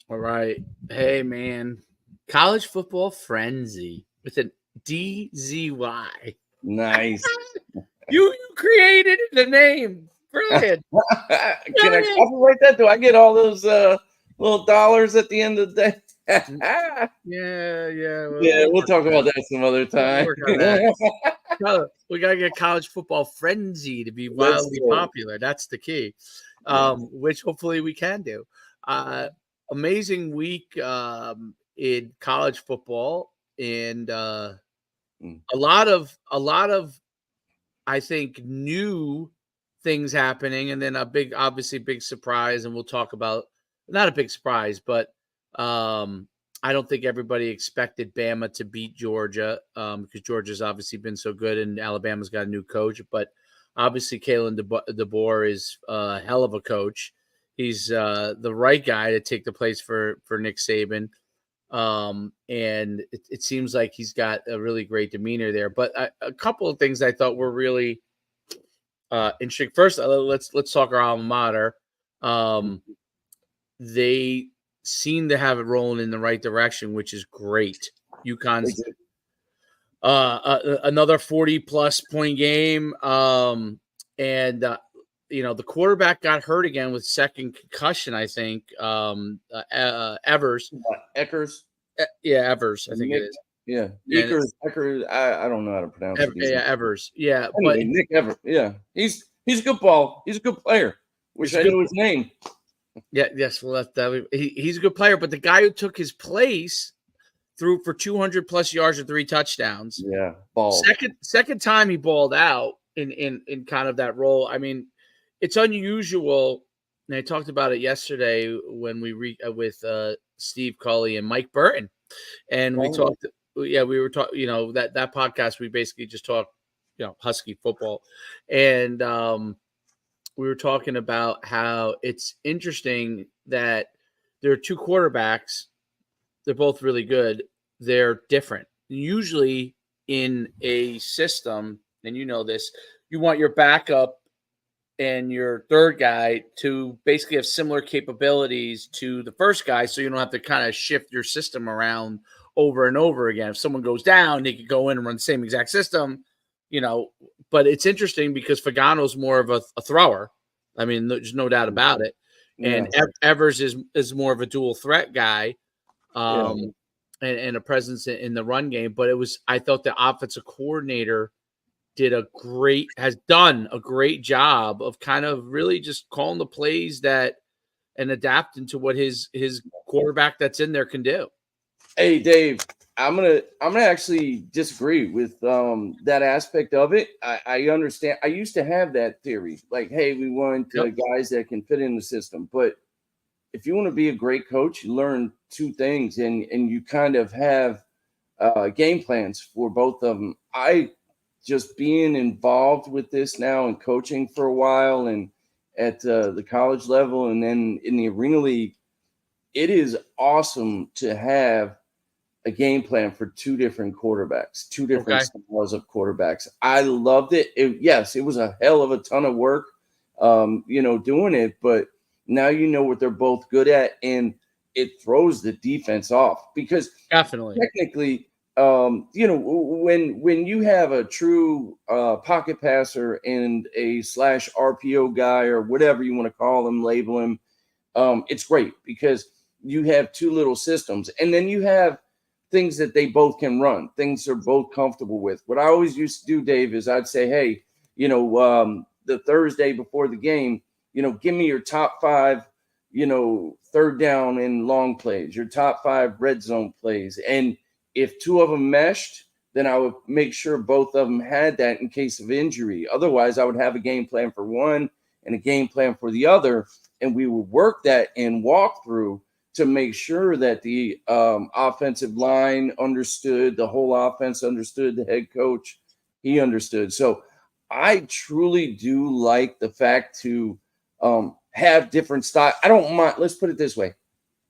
All right. Hey, man. College football frenzy with an DZY. Nice. You created the name. Brilliant. Can I Brilliant. copyright that? Do I get all those little dollars at the end of the day? Yeah. Yeah, we'll Work talk on about that. that some other We'll time. work on that. We got to get college football frenzy to be Let's wildly do it. popular. That's the key, Yeah. which hopefully we can do. Amazing week in college football, and Mm. a lot of I think new things happening, and then obviously big surprise, and we'll talk about not a big surprise, but I don't think everybody expected Bama to beat Georgia because Georgia's obviously been so good, and Alabama's got a new coach. But obviously, Kalen DeBoer is a hell of a coach. He's the right guy to take the place for Nick Saban. And it seems like he's got a really great demeanor there. But a couple of things I thought were really interesting. First, let's talk our alma mater. They seem to have it rolling in the right direction, which is great. UConn's another 40-plus point game, and the quarterback got hurt again with second concussion. I think Evers. Eckers. Yeah, Evers, I think it Nick. is. Yeah. And Eckers. I don't know how to pronounce it. yeah, Evers. Yeah, Anyway, but Nick Evers. Yeah. He's a good ball. He's a good player. Wish I knew his name. yes. Well, he's a good player, but the guy who took his place threw for 200 plus yards and 3 touchdowns. Yeah, ball. Second time he balled out in kind of that role. I mean, it's unusual. And I talked about it yesterday when we with Steve Culley and Mike Burton, and we talked. Yeah, we were talking. That podcast we basically just talked. Husky football, and we were talking about how it's interesting that there are 2 quarterbacks. They're both really good. They're different. Usually in a system, and you know this, you want your backup and your third guy to basically have similar capabilities to the first guy, so you don't have to kind of shift your system around over and over again. If someone goes down, they could go in and run the same exact system, But it's interesting because Fagano's more of a thrower. I mean, there's no doubt about it. And Evers is more of a dual threat guy. And a presence in the run game. But I thought the offensive coordinator has done a great job of kind of really just calling the plays and adapting to what his quarterback that's in there can do. Hey, Dave, I'm gonna actually disagree with that aspect of it. I understand. I used to have that theory, like, hey, we want guys that can fit in the system, but if you want to be a great coach, you learn 2 things, and you kind of have game plans for both of them. I just being involved with this now and coaching for a while, and at the college level, and then in the Arena League, it is awesome to have a game plan for 2 different quarterbacks, 2 different styles of quarterbacks. I loved it. Yes, it was a hell of a ton of work, doing it, but now you know what they're both good at, and it throws the defense off because definitely, technically, when you have a true pocket passer and a / RPO guy or whatever you want to call him, label him, it's great because you have 2 little systems, and then you have things that they both can run, things they're both comfortable with. What I always used to do, Dave, is I'd say, hey, the Thursday before the game, give me your top 5, third down and long plays, your top 5 red zone plays. And if 2 of them meshed, then I would make sure both of them had that in case of injury. Otherwise, I would have a game plan for one and a game plan for the other, and we would work that in walkthrough to make sure that the offensive line understood, the whole offense understood, the head coach, he understood. So I truly do like the fact to have different styles. I don't mind. Let's put it this way.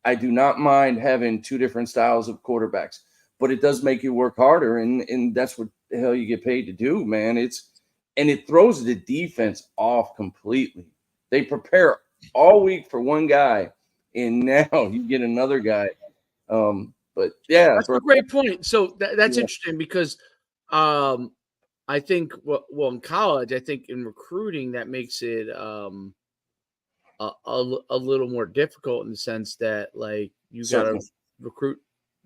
I do not mind having 2 different styles of quarterbacks, but it does make you work harder, and that's what the hell you get paid to do, man. It throws the defense off completely. They prepare all week for one guy, and now you get another guy. But yeah, That's a great point. So that's interesting because I think well in college, I think in recruiting that makes it a little more difficult in the sense that like you got to certainly. recruit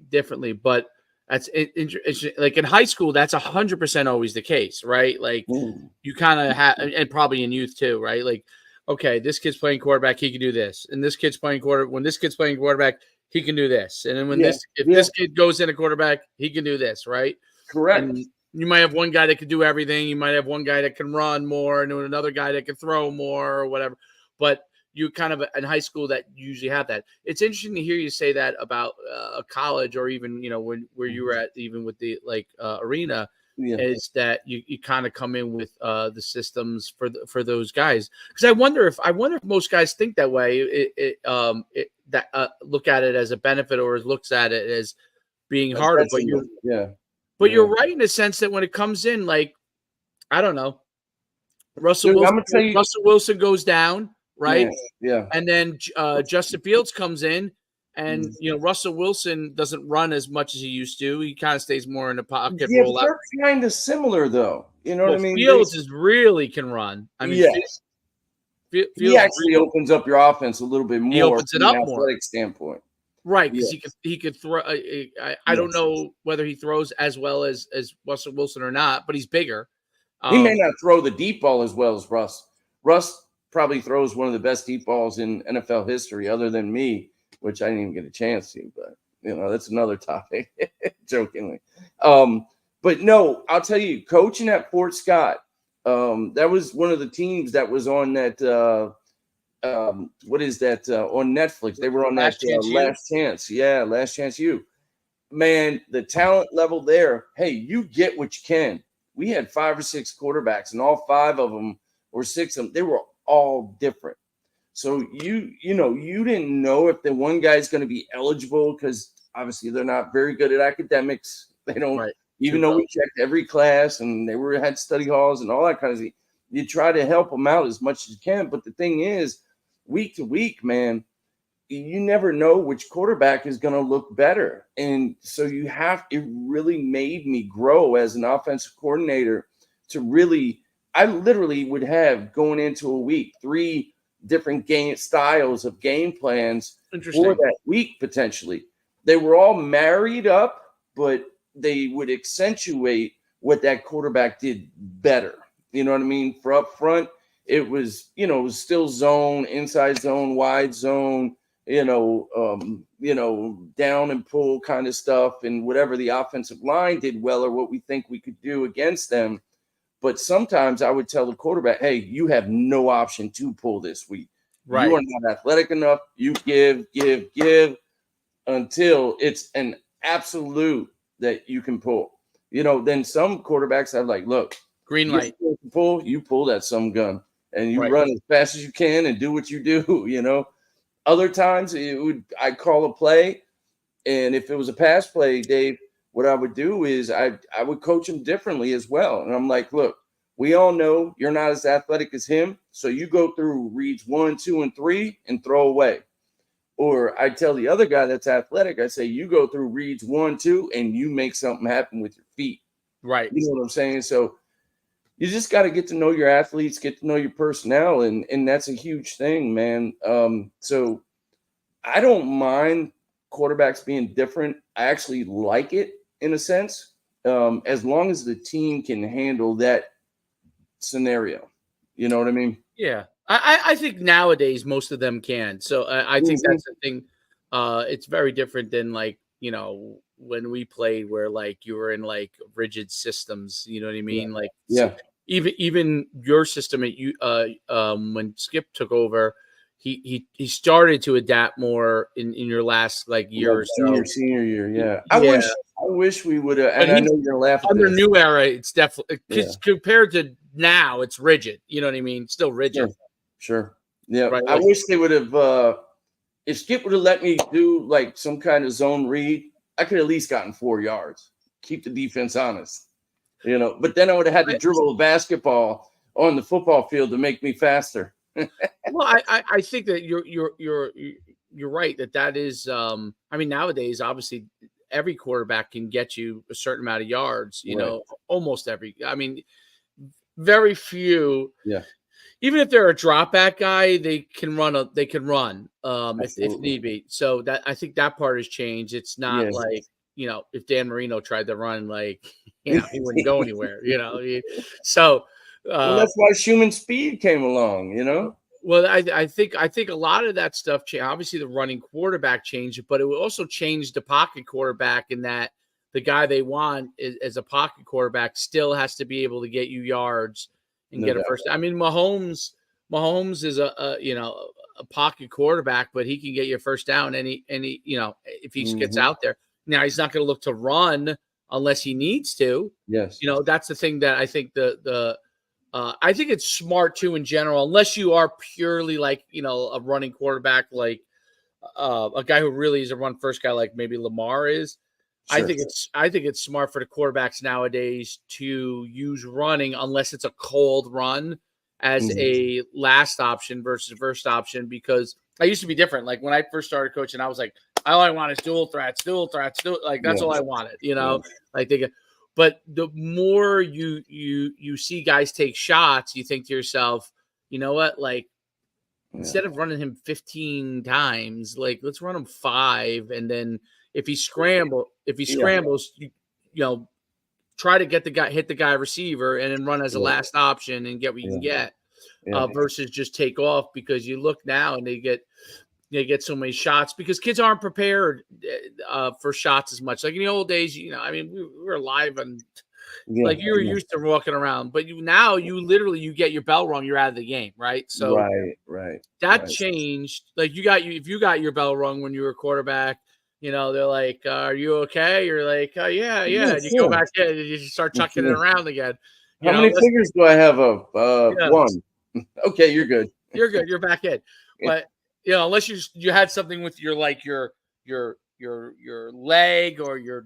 differently. But that's interesting. Like in high school, that's 100% always the case, right? Like Mm. you kind of have, and probably in youth too, right? Like, okay, this kid's playing quarterback, he can do this, and this kid's playing quarter. When this kid's playing quarterback, he can do this, and then when Yeah, if yeah, this kid goes in a quarterback, he can do this, right? correct. And you might have one guy that can do everything. You might have one guy that can run more, and then another guy that can throw more, or whatever. But you kind of in high school that you usually have that. It's interesting to hear you say that about a college, or even where you were at, even with the arena, Yeah, is that you kind of come in with the systems for those guys. Because I wonder if most guys think that way. Look at it as a benefit, or looks at it as being that's harder. But detriment. Yeah, you're yeah. right in the sense that when it comes in, like I don't know, Dude, I'm gonna tell you, Russell Wilson goes down, right? man. Yeah. And then Justin Fields comes in, and Mm. Russell Wilson doesn't run as much as he used to. He kind of stays more in the pocket, Yeah, but roll out. they're kind of similar, though. You know what Well, I mean? Fields is really can run. I mean, Yes, he Fields actually opens up your offense a little bit he more opens it from an up more, athletic standpoint. right? Because Yes, he could throw. I don't yes. know whether he throws as well as Russell Wilson or not, but he's bigger. He may Um, not throw the deep ball as well as Russ. Russ probably throws one of the best deep balls in NFL history, other than me, which I didn't even get a chance to. But that's another topic, jokingly. Um, but no, I'll tell you, coaching at Fort Scott, that was one of the teams that was on that. What is that on Netflix? They were on that Last Chance U. Last Chance. Yeah, Last Chance U. Man, the talent level there. Hey, you get what you can. We had 5 or 6 quarterbacks, and all 5 of them or 6 of them, they were all different. So you didn't know if the one guy's going to be eligible because obviously they're not very good at academics. They don't, Right. even Too though we broke. checked every class and they had study halls and all that kind of thing. You try to help them out as much as you can. But the thing is, week to week, man, you never know which quarterback is going to look better. And so it really made me grow as an offensive coordinator to really, I literally would have going into a week 3 different game styles of game plans for Interesting. that week potentially. They were all married up, but they would accentuate what that quarterback did better. You know what I mean? For up front, it was still zone, inside zone, wide zone, down and pull kind of stuff, and whatever the offensive line did well or what we think we could do against them. But sometimes I would tell the quarterback, hey, you have no option to pull this week. You Right. are not athletic enough. You give until it's an absolute that you can pull. Then some quarterbacks have like, look, Green you're light. supposed to pull, you pull that some gun and you Right. run as fast as you can and do what you do. Other times I'd call a play, and if it was a pass play, Dave, what I would do is I would coach him differently as well. And I'm like, look, we all know you're not as athletic as him, so you go through reads 1, 2, and 3 and throw away. Or I tell the other guy that's athletic, I say, you go through reads 1, 2, and you make something happen with your feet. Right. You know what I'm saying? So you just got to get to know your athletes, get to know your personnel, and that's a huge thing, man. So I don't mind quarterbacks being different. I actually like it in a sense, as long as the team can handle that scenario. You know what I mean? Yeah. I think nowadays most of them can. So I think Mhm. that's the thing. It's very different than like, when we played where like you were in like rigid systems, you know what I Yeah. mean? Like Yeah. even your system at you when Skip took over, he started to adapt more in your last like year Like or so. senior year. Yeah. I Yeah. wish we would have, But and I he's know you're gonna laugh at under this. new era, it's definitely Yeah. compared to now, it's rigid. You know what I mean? Still rigid, Sure. Sure. Yeah. right? I Like wish they would have if Skip would have let me do like some kind of zone read, I could at least gotten 4 yards. Keep the defense honest. But then I would have had to dribble a basketball on the football field to make me faster. well, I think that you're right that is. I mean, nowadays, obviously, every quarterback can get you a certain amount of yards. You Right. know, almost every. I mean, very few. Yeah. Even if they're a drop back guy, they can run if Absolutely. need be. So that I think that part has changed. It's not Yes. like, if Dan Marino tried to run, like, he wouldn't go anywhere, So Well, uh that's why Schuman speed came along, you know? well, I think a lot of that stuff changed. Obviously, the running quarterback changed, but it will also change the pocket quarterback in that the guy they want as a pocket quarterback still has to be able to get you yards and No get a doubt. first. I mean, Mahomes is a pocket quarterback, but he can get you a first down any if he gets Mhm. out there. Now he's not going to look to run unless he needs to. Yes. That's the thing that I think I think it's smart too in general, unless you are purely like, a running quarterback, like a guy who really is a run first guy, like maybe Lamar is. Sure. I think it's smart for the quarterbacks nowadays to use running unless it's a cold run as Mhm. a last option versus first option, because I used to be different. Like when I first started coaching, I was like, all I want is dual threats, like that's Yeah. all I wanted, Yeah. like they get. But the more you see guys take shots, you think to yourself, you know what, like Yeah. instead of running him 15 times, like let's run him 5, and then if he Yeah. scrambles, try to hit the guy receiver, and then run as a Yeah. last option and get what you can Yeah. get, Yeah. versus just take off, because you look now and they get so many shots because kids aren't prepared for shots as much. Like in the old days, I mean, we were live and Yeah. like you were Yeah. used to walking around, but now you literally you get your bell rung, you're out of the game, right? So Right. Right. that Right. changed. Like if you got your bell rung when you were a quarterback, they're like, "Are you okay?" You're like, "Oh yeah, yeah." Yeah. And you go Sure. back in and you just start chucking it Yeah. around again. How many Let's fingers do I have of? yeah, One. Okay, you're good. you're good. You're back in. But unless you had something with your leg or your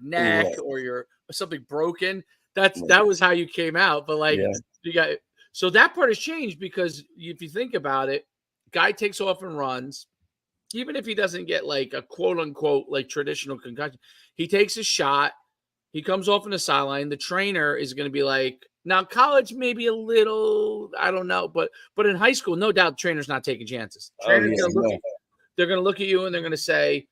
neck Right. or your something broken, Right. that was how you came out. But like Yeah. you got so that part has changed, because if you think about it, guy takes off and runs, even if he doesn't get like a quote unquote like traditional concussion, he takes a shot. He comes off on the sideline. The trainer is going to be like, now college maybe a little, I don't know, but in high school, no doubt, the trainer's not taking chances. Oh Trainer's yeah. going to look No. at they're going to look at you and they're going to say,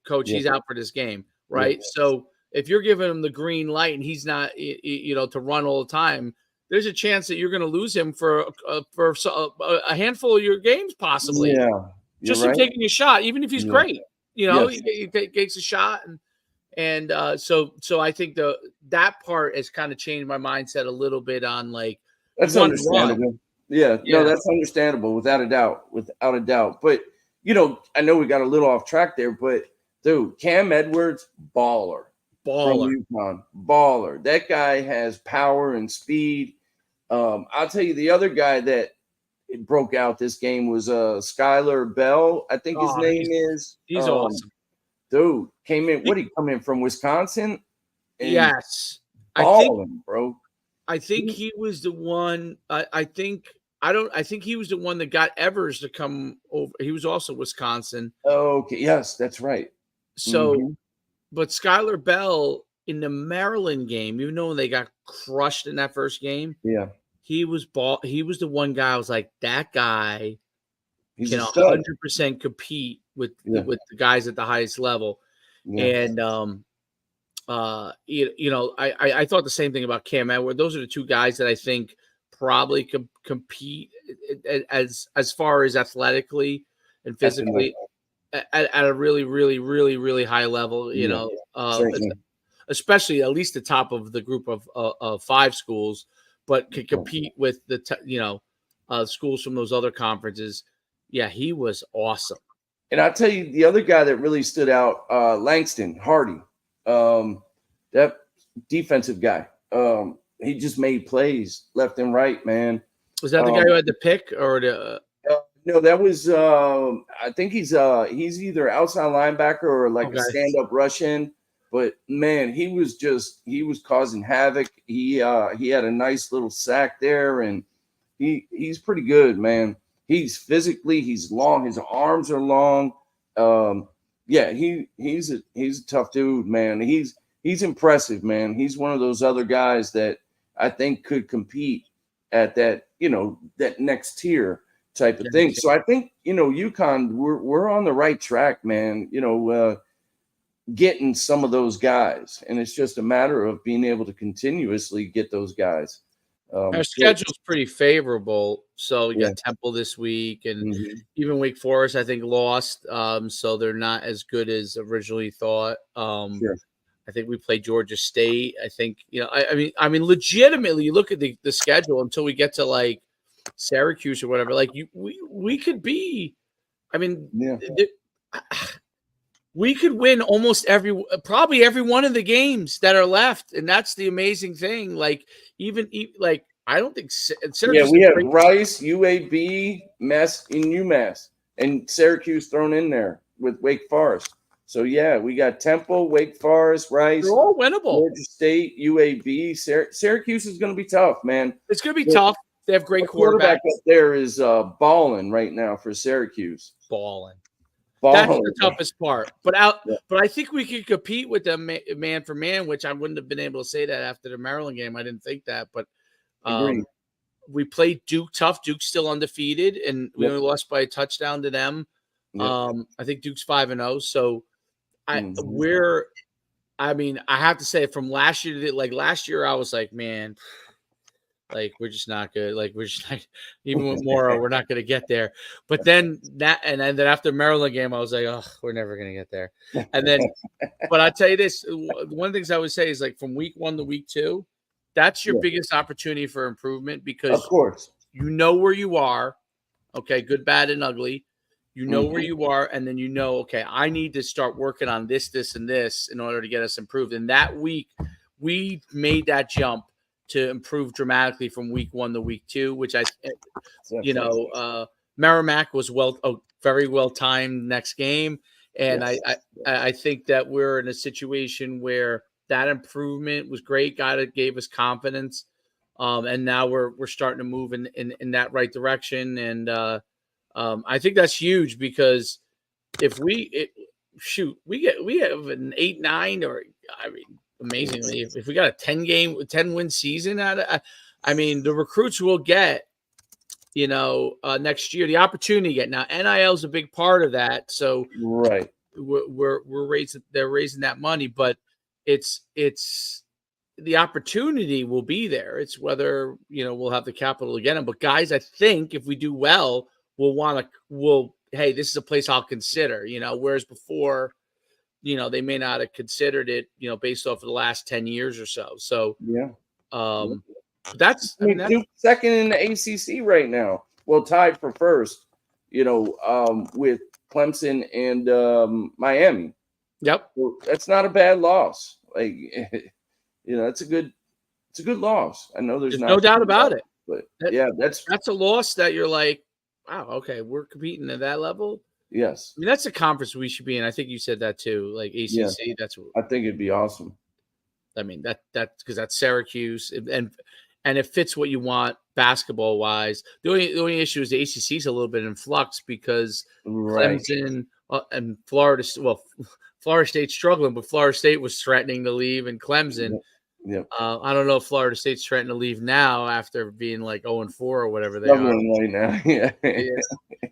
coach, Yeah. he's out for this game, Yeah. right? So if you're giving him the green light and he's not, to run all the time, there's a chance that you're going to lose him for a handful of your games, possibly, Yeah. You're just him right. taking a shot, even if he's Yeah. great. Yes. He takes a shot, and so I think that part has kind of changed my mindset a little bit on like you That's want to run, understandable. Yeah. No, yeah. that's understandable without a doubt. Without a doubt. But I know we got a little off track there, but dude, Cam Edwards, baller from Baller. UConn, baller. That guy has power and speed. I'll tell you the other guy that broke out this game was Skylar Bell, I think his Oh, name is. he's awesome. Dude came in. What, he come in from Wisconsin and Yes, I think balling, bro. he was the one. I think I don't. I think he was the one that got Evers to come over. He was also Wisconsin. Okay, yes, that's right. So, Hmm. but Skylar Bell in the Maryland game, even though they got crushed in that first game, Yeah, he was He was the one guy I was like, that guy he's can a stud. 100% compete with Yeah, the guys at the highest level. yeah, And I thought the same thing about Cam Edwards. Those are the two guys that I think probably compete as far as athletically and at the next. physically at a really, really, really, really high level. Yeah, certainly. Especially at least the top of the group of 5 schools, but could compete with schools from those other conferences. Yeah, he was awesome. And I'll tell you the other guy that really stood out, Langston Hardy, that defensive guy. He just made plays left and right, man. Was that the guy who had the pick or the? No, that was I think he's either outside linebacker or like a Okay. stand-up Russian. But man, he was causing havoc. He had a nice little sack there, and he's pretty good, man. he's physically, he's long. His arms are long. Yeah, he's a tough dude, man. He's impressive, man. He's one of those other guys that I think could compete at that, that next tier type of thing. So I think, UConn, we're on the right track, man. Getting some of those guys, and it's just a matter of being able to continuously get those guys. Our schedule's pretty favorable. So you Yeah. got Temple this week, and Mhm. even Wake Forest, I think, lost. So they're not as good as originally thought. Sure. I think we play Georgia State. I think, I mean, legitimately, you look at the schedule until we get to like Syracuse or whatever. Like we could be. I mean, Yeah. we could win probably every one of the games that are left, and that's the amazing thing. Like even like I don't think Syracuse. Yeah, we have Rice, UAB, Mass, and UMass, and Syracuse thrown in there with Wake Forest. So yeah, we got Temple, Wake Forest, Rice. They're all winnable. Georgia State, UAB, Syracuse is going to be tough, man. It's going to be tough. They have great quarterback up there is balling right now for Syracuse. Balling. That's the toughest part. But I think we could compete with them man for man, which I wouldn't have been able to say that after the Maryland game. I didn't think that, but we played Duke tough. Duke's still undefeated, and we only lost by a touchdown to them. I think Duke's 5-0. So I have to say, from last year to last year, I was like, man, like we're just not good. Like we're just not, even with Mora, we're not going to get there. But then and then after Maryland game, I was like, oh, we're never going to get there. And then, but I'll tell you this: one of the things I would say is like from week 1 to week 2, that's your biggest opportunity for improvement, because of course you know where you are. Okay, good, bad, and ugly. You know where you are, and then okay, I need to start working on this, and this in order to get us improved. And that week, we made that jump to improve dramatically from week 1 to week 2, which Merrimack was very well timed next game. And I think that we're in a situation where that improvement was great. God gave us confidence. And now we're starting to move in that right direction. And I think that's huge, because if we have an 8-9, or amazingly, if we got a 10-win season out of, the recruits will get, next year, the opportunity to get. Now, NIL is a big part of that. So right, they're raising that money, but it's the opportunity will be there. It's whether, we'll have the capital to get them. But guys, I think if we do well, hey, this is a place I'll consider, whereas before, they may not have considered it, based off of the last 10 years or so. So, that's Duke's second in the ACC right now. Well, tied for first, with Clemson and Miami. Yep. So that's not a bad loss. Like, it's a good loss. I know there's no doubt about it. But that's a loss that you're like, wow, okay, we're competing at that level. Yes. That's a conference we should be in. I think you said that too, like ACC. Yeah. That's what I think it'd be awesome. That's because that's Syracuse, and it fits what you want basketball wise. The only issue is the ACC is a little bit in flux, because Clemson and Florida. Well, Florida State's struggling, but Florida State was threatening to leave, and Clemson. Yep. I don't know if Florida State's threatening to leave now after being like 0-4 or whatever they are right now. Yeah.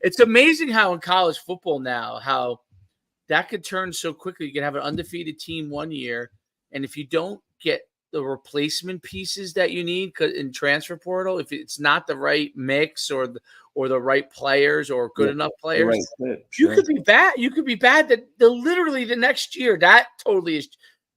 It's amazing how in college football now, how that could turn so quickly. You can have an undefeated team one year, and if you don't get the replacement pieces that you need in transfer portal, if it's not the right mix or the right players or good enough players, you could be bad. You could be bad that literally the next year. That totally is.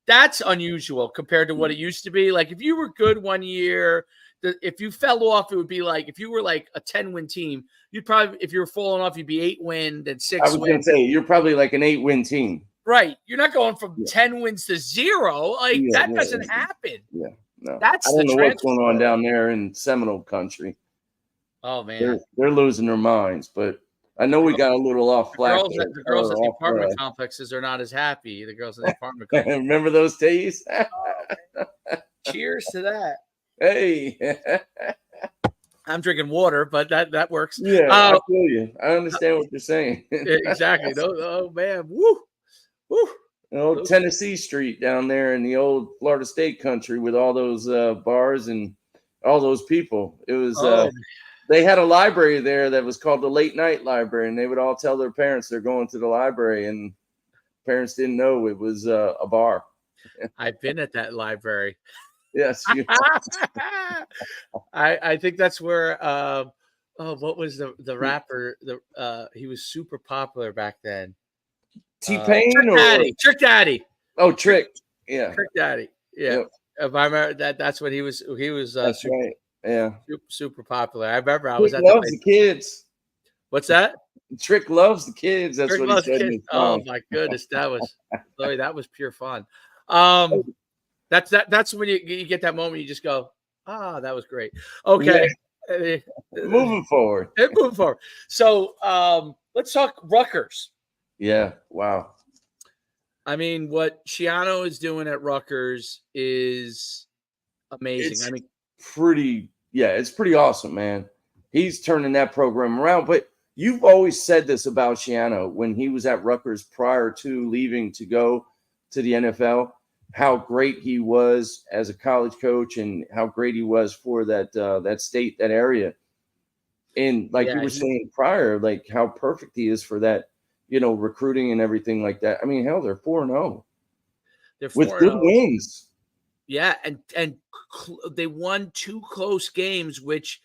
That's unusual compared to what it used to be. Like if you were good one year, if you fell off, it would be like if you were like a 10-win team, you'd probably, if you were falling off, you'd be 8-win, then 6 I was going to say you're probably like an 8-win team. Right. You're not going from 10 wins to 0. Like that doesn't happen. Yeah. No. That's I don't know what's going on down there in Seminole country. Oh man. They're losing their minds, but I know we got a little off flag. The girls at the apartment complexes are not as happy. The girls in the apartment complexes. Remember those days? Cheers to that. Hey. I'm drinking water, but that works. Yeah, I feel you. I understand what you're saying. Exactly. Oh man, woo, woo. Old Tennessee Street down there in the old Florida State country with all those bars and all those people. It was they had a library there that was called the Late Night Library, and they would all tell their parents they're going to the library, and parents didn't know it was a bar. I've been at that library. Yes, I think that's where what was the rapper? He was super popular back then. T-Pain Trick Daddy. Oh, Trick. Yeah. Trick Daddy. Yeah. Yep. If I remember that's what he was that's super, right. Yeah. Super popular. I remember I Trick was at loves the kids. What's that? Trick loves the kids. That's Trick what he said. Oh my goodness, that was pure fun. That's when you get that moment you just go, that was great. Okay. Yeah. Moving forward. So let's talk Rutgers. Yeah. Wow. I mean, what Schiano is doing at Rutgers is amazing. It's pretty awesome, man. He's turning that program around. But you've always said this about Schiano when he was at Rutgers prior to leaving to go to the NFL, how great he was as a college coach and how great he was for that state, that area. And like you were saying prior, like how perfect he is for that, recruiting and everything like that. I mean, hell, they're 4-0. They're 4-0 with good wins. Yeah, and they won 2 close games, which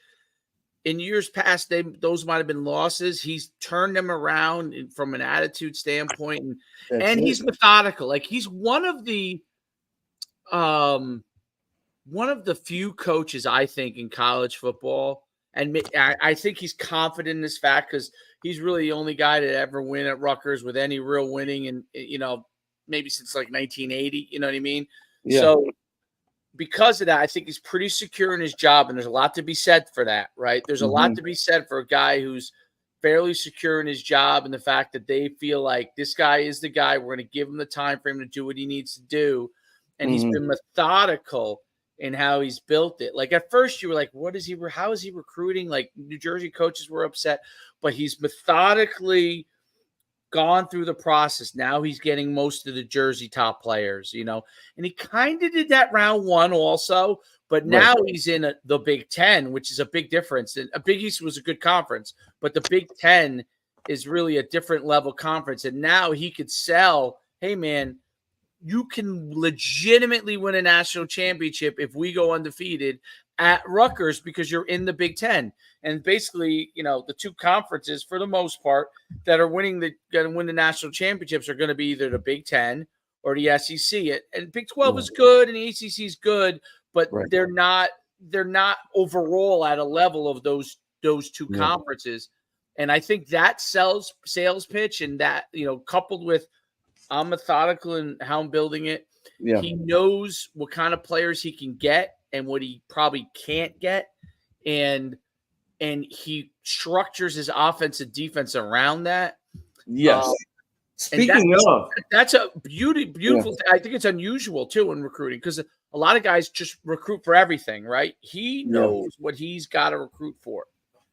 in years past those might have been losses. He's turned them around from an attitude standpoint, and he's methodical. Like he's one of the few coaches I think in college football, and I think he's confident in this fact because he's really the only guy to ever win at Rutgers with any real winning, and maybe since like 1980. You know what I mean? Yeah. So because of that, I think he's pretty secure in his job, and there's a lot to be said for that, right? There's a lot to be said for a guy who's fairly secure in his job and the fact that they feel like this guy is the guy. We're going to give him the time for him to do what he needs to do. And he's been methodical in how he's built it. Like at first you were like, how is he recruiting? Like New Jersey coaches were upset, but he's methodically gone through the process. Now he's getting most of the Jersey top players, and he kind of did that round 1 also, but now he's in the Big Ten, which is a big difference. And a Big East was a good conference, but the Big Ten is really a different level conference. And now he could sell, hey man, you can legitimately win a national championship if we go undefeated at Rutgers because you're in the Big Ten. And basically, the 2 conferences for the most part that are going to win the national championships are going to be either the Big Ten or the SEC. And Big 12 is good and the ACC is good, but they're not overall at a level of those 2 conferences. And I think that sales pitch and that, coupled with I'm methodical in how I'm building it. Yeah. He knows what kind of players he can get and what he probably can't get. And he structures his offense and defense around that. Yes. Speaking of, that's a beautiful thing. I think it's unusual too in recruiting because a lot of guys just recruit for everything, right? He knows what he's got to recruit for.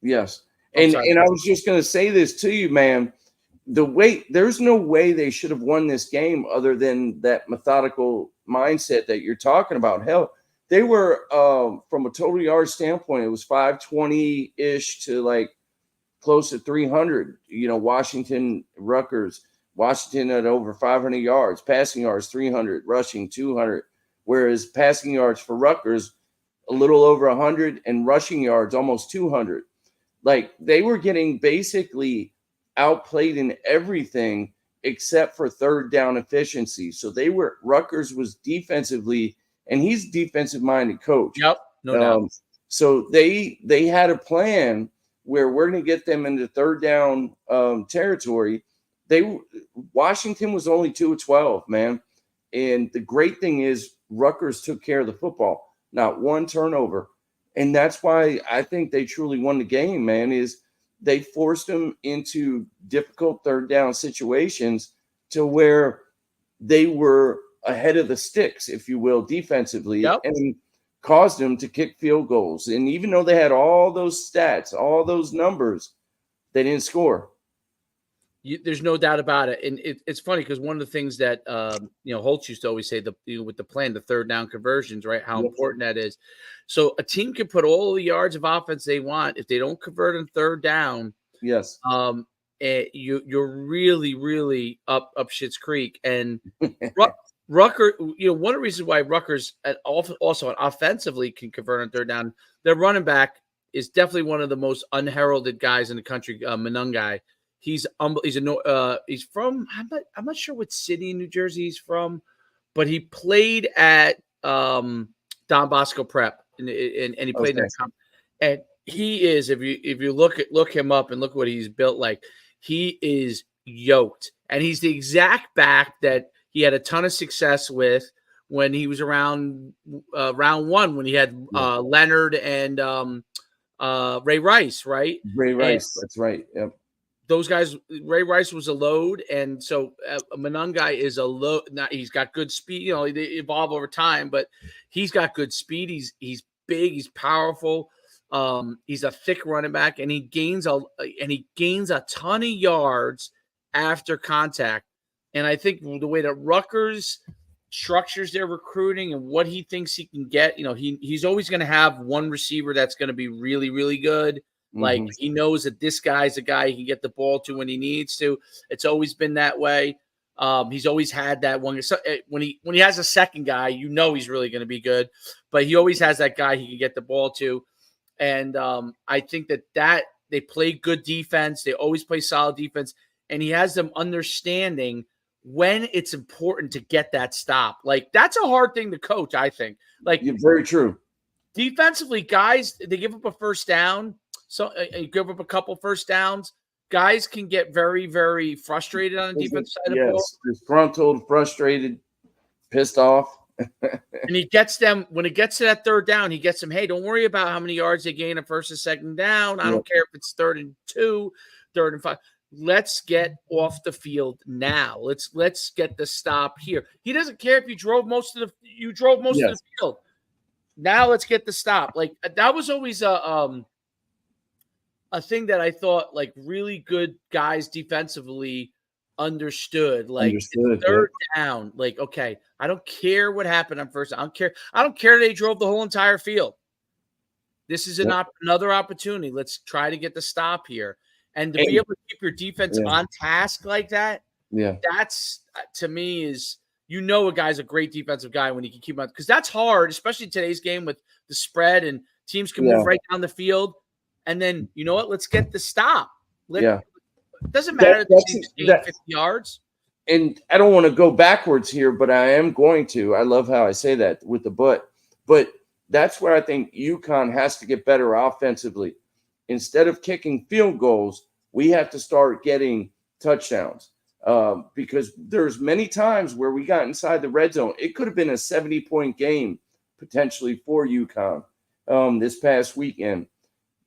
Yes. And I was just going to say this to you, man. There's no way they should have won this game other than that methodical mindset that you're talking about. Hell, they were from a total yard standpoint, it was 520-ish to like close to 300. Washington, Rutgers, Washington at over 500 yards, passing yards 300, rushing 200, whereas passing yards for Rutgers a little over 100 and rushing yards almost 200. Like they were getting basically outplayed in everything except for third down efficiency. So Rutgers was defensively, and he's a defensive minded coach. Yep, no doubt. So they had a plan where we're going to get them into third down territory. Washington was only 2 of 12, man. And the great thing is Rutgers took care of the football, not one turnover. And that's why I think they truly won the game, man, is they forced them into difficult third down situations to where they were ahead of the sticks, if you will, defensively. Yep. And caused them to kick field goals. And even though they had all those stats, all those numbers, they didn't score. There's no doubt about it. And it's funny because one of the things that, Holtz used to always say with the plan, the third down conversions, right? How important that is. So a team can put all the yards of offense they want. If they don't convert on third down, yes, you're really, really up Schitt's Creek. And Rutgers, one of the reasons why Rutgers also offensively can convert on third down, their running back is definitely one of the most unheralded guys in the country, Monungai. He's from I'm not sure what city in New Jersey he's from, but he played at Don Bosco Prep and he played in that and he is if you look him up and look what he's built like, he is yoked, and he's the exact back that he had a ton of success with when he was around round one, when he had Leonard and Ray Rice, right? Ray Rice, that's right. Yep. Those guys, Ray Rice was a load, and so Monungai is a load. He's got good speed. They evolve over time, but he's got good speed. He's big. He's powerful. He's a thick running back, and he gains a ton of yards after contact. And I think the way that Rutgers structures their recruiting and what he thinks he can get, he's always going to have one receiver that's going to be really, really good. Like he knows that this guy's a guy he can get the ball to when he needs to. It's always been that way. He's always had that one. So when he has a second guy, he's really going to be good. But he always has that guy he can get the ball to. And I think that they play good defense. They always play solid defense. And he has them understanding when it's important to get that stop. Like, that's a hard thing to coach, I think. Like, very true. Defensively, guys, they give up a first down. So you give up a couple first downs. Guys can get very, very frustrated on the defensive side of the ball. Disgruntled, frustrated, pissed off. And he gets them, when it gets to that third down, he gets them, hey, don't worry about how many yards they gain at first and second down. I don't care if it's 3rd and 2, 3rd and 5. Let's get off the field now. Let's get the stop here. He doesn't care if you drove most of the field. Now let's get the stop. Like, that was always a thing that I thought, like, really good guys defensively understood. Like, third down, like, okay, I don't care what happened on first. I don't care they drove the whole entire field. This is another opportunity. Let's try to get the stop here. And to be able to keep your defense on task like that, that's, to me, is, a guy's a great defensive guy when he can keep on, because that's hard, especially in today's game with the spread and teams can move right down the field. And then, you know what? Let's get the stop. It doesn't matter if the team's gained 50 yards. And I don't want to go backwards here, but I am going to. I love how I say that with the but. But that's where I think UConn has to get better offensively. Instead of kicking field goals, we have to start getting touchdowns. Because there's many times where we got inside the red zone. It could have been a 70-point game potentially for UConn this past weekend.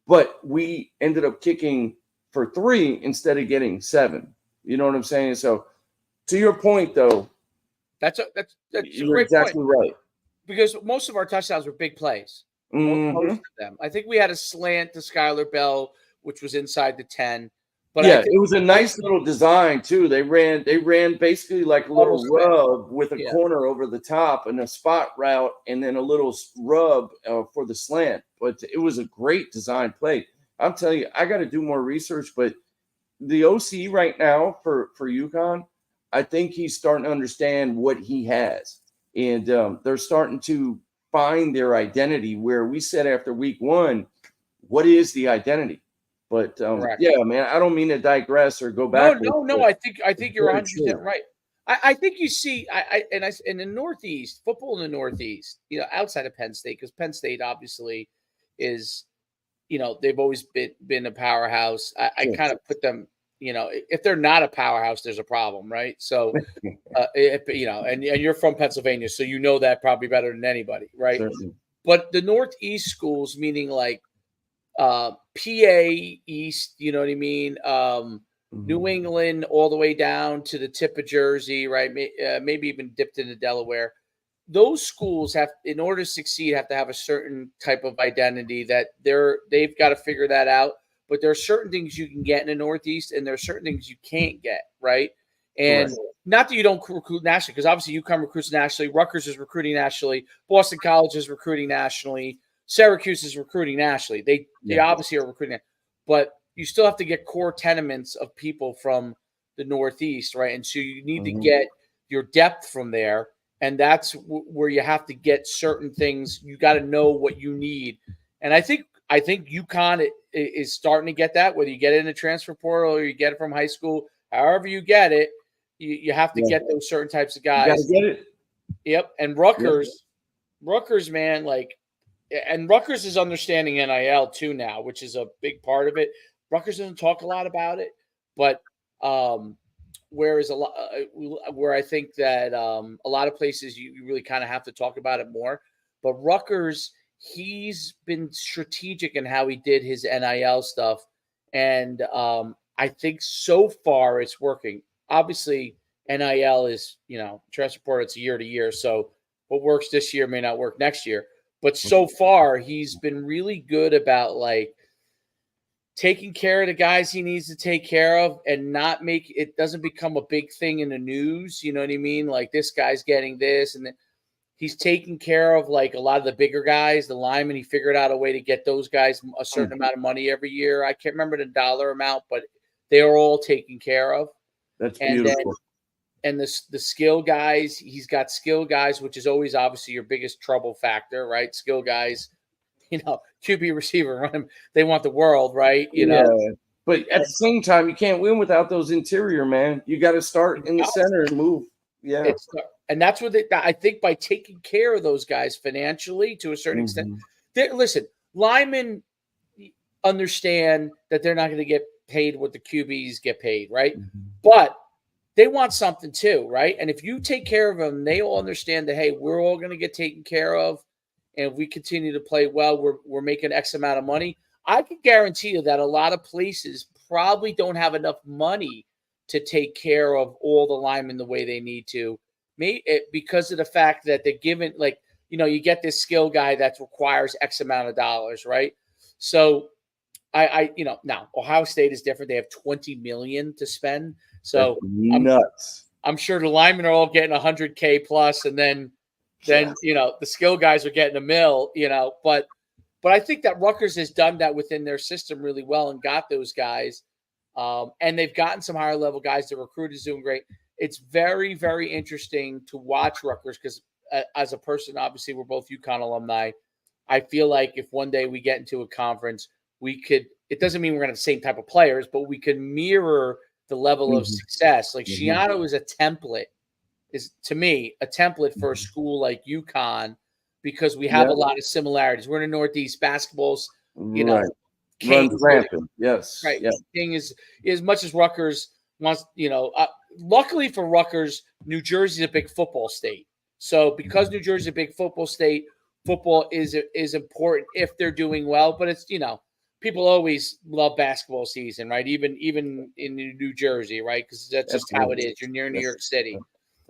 But we ended up kicking for 3 instead of getting 7. You know what I'm saying? So, to your point, though, that's a you're great exactly point. right. Because most of our touchdowns were big plays. Most of them. I think we had a slant to Skylar Bell, which was inside the 10. But it was a nice little design too. They ran basically like a little rub with a corner over the top and a spot route, and then a little rub for the slant. But it was a great design play. I'm telling you, I got to do more research. But the OC right now for UConn, I think he's starting to understand what he has, and they're starting to find their identity. Where we said after week 1, what is the identity? But man, I don't mean to digress or go back. No. I think you're 100% right. I think you see, in the Northeast, football in the Northeast, outside of Penn State, because Penn State obviously is, they've always been a powerhouse. I kind of put them, if they're not a powerhouse, there's a problem, right? So, and you're from Pennsylvania, so that probably better than anybody, right? Certainly. But the Northeast schools, meaning like PA East, you know what I mean? New England all the way down to the tip of Jersey, right? Maybe even dipped into Delaware. those schools have, in order to succeed, have to have a certain type of identity that they've got to figure that out. But there are certain things you can get in the Northeast, and there are certain things you can't get, right? And Correct. not that you don't recruit nationally, because obviously UConn recruits nationally, Rutgers is recruiting nationally, Boston College is recruiting nationally, Syracuse is recruiting nationally. They obviously are recruiting, but you still have to get core tenements of people from the Northeast, right? And so you need to get your depth from there. And that's where you have to get certain things. You got to know what you need. And I think UConn is starting to get that, whether you get it in the transfer portal or you get it from high school, however you get it, you have to get those certain types of guys. You got to get it. Yep. And Rutgers, man, like, and Rutgers is understanding NIL too now, which is a big part of it. Rutgers doesn't talk a lot about it, but whereas where I think that a lot of places you really kind of have to talk about it more. But Rutgers, he's been strategic in how he did his NIL stuff, and I think so far it's working. Obviously, NIL is transfer portal, it's year to year, so what works this year may not work next year. But so far, he's been really good about like taking care of the guys he needs to take care of and not make it doesn't become a big thing in the news. You know what I mean? Like this guy's getting this, and he's taking care of like a lot of the bigger guys, the linemen. He figured out a way to get those guys a certain amount of money every year. I can't remember the dollar amount, but they are all taken care of. That's beautiful. And the skill guys, he's got skill guys, which is always obviously your biggest trouble factor, right? Skill guys, QB receiver, run him. They want the world, right? You know. But at the same time, you can't win without those interior, man. You got to start in the center and move. Yeah. And that's what I think by taking care of those guys financially to a certain extent. Listen, linemen understand that they're not going to get paid what the QBs get paid, right? But they want something too, right? And if you take care of them, they all understand that, hey, we're all going to get taken care of. And if we continue to play well, we're making X amount of money. I can guarantee you that a lot of places probably don't have enough money to take care of all the linemen the way they need to. Because of the fact that they're given, like, you get this skill guy that requires X amount of dollars, right? So now Ohio State is different. They have $20 million to spend. So nuts. I'm sure the linemen are all getting $100K plus, and then the skill guys are getting $1 million, but I think that Rutgers has done that within their system really well and got those guys. And they've gotten some higher level guys. The recruit is doing great. It's very, very interesting to watch Rutgers because as a person, obviously we're both UConn alumni. I feel like if one day we get into a conference, it doesn't mean we're going to have the same type of players, but we can mirror the level of success. Like Shiano is to me a template for a school like UConn because we have a lot of similarities. We're in the Northeast. Basketball's, runs rampant. Yes. Right. The thing is, as much as Rutgers wants, luckily for Rutgers, New Jersey is a big football state. So because New Jersey is a big football state, football is important if they're doing well. But it's, people always love basketball season, right? Even in New Jersey, right? Because that's just how it is. You're near New York City.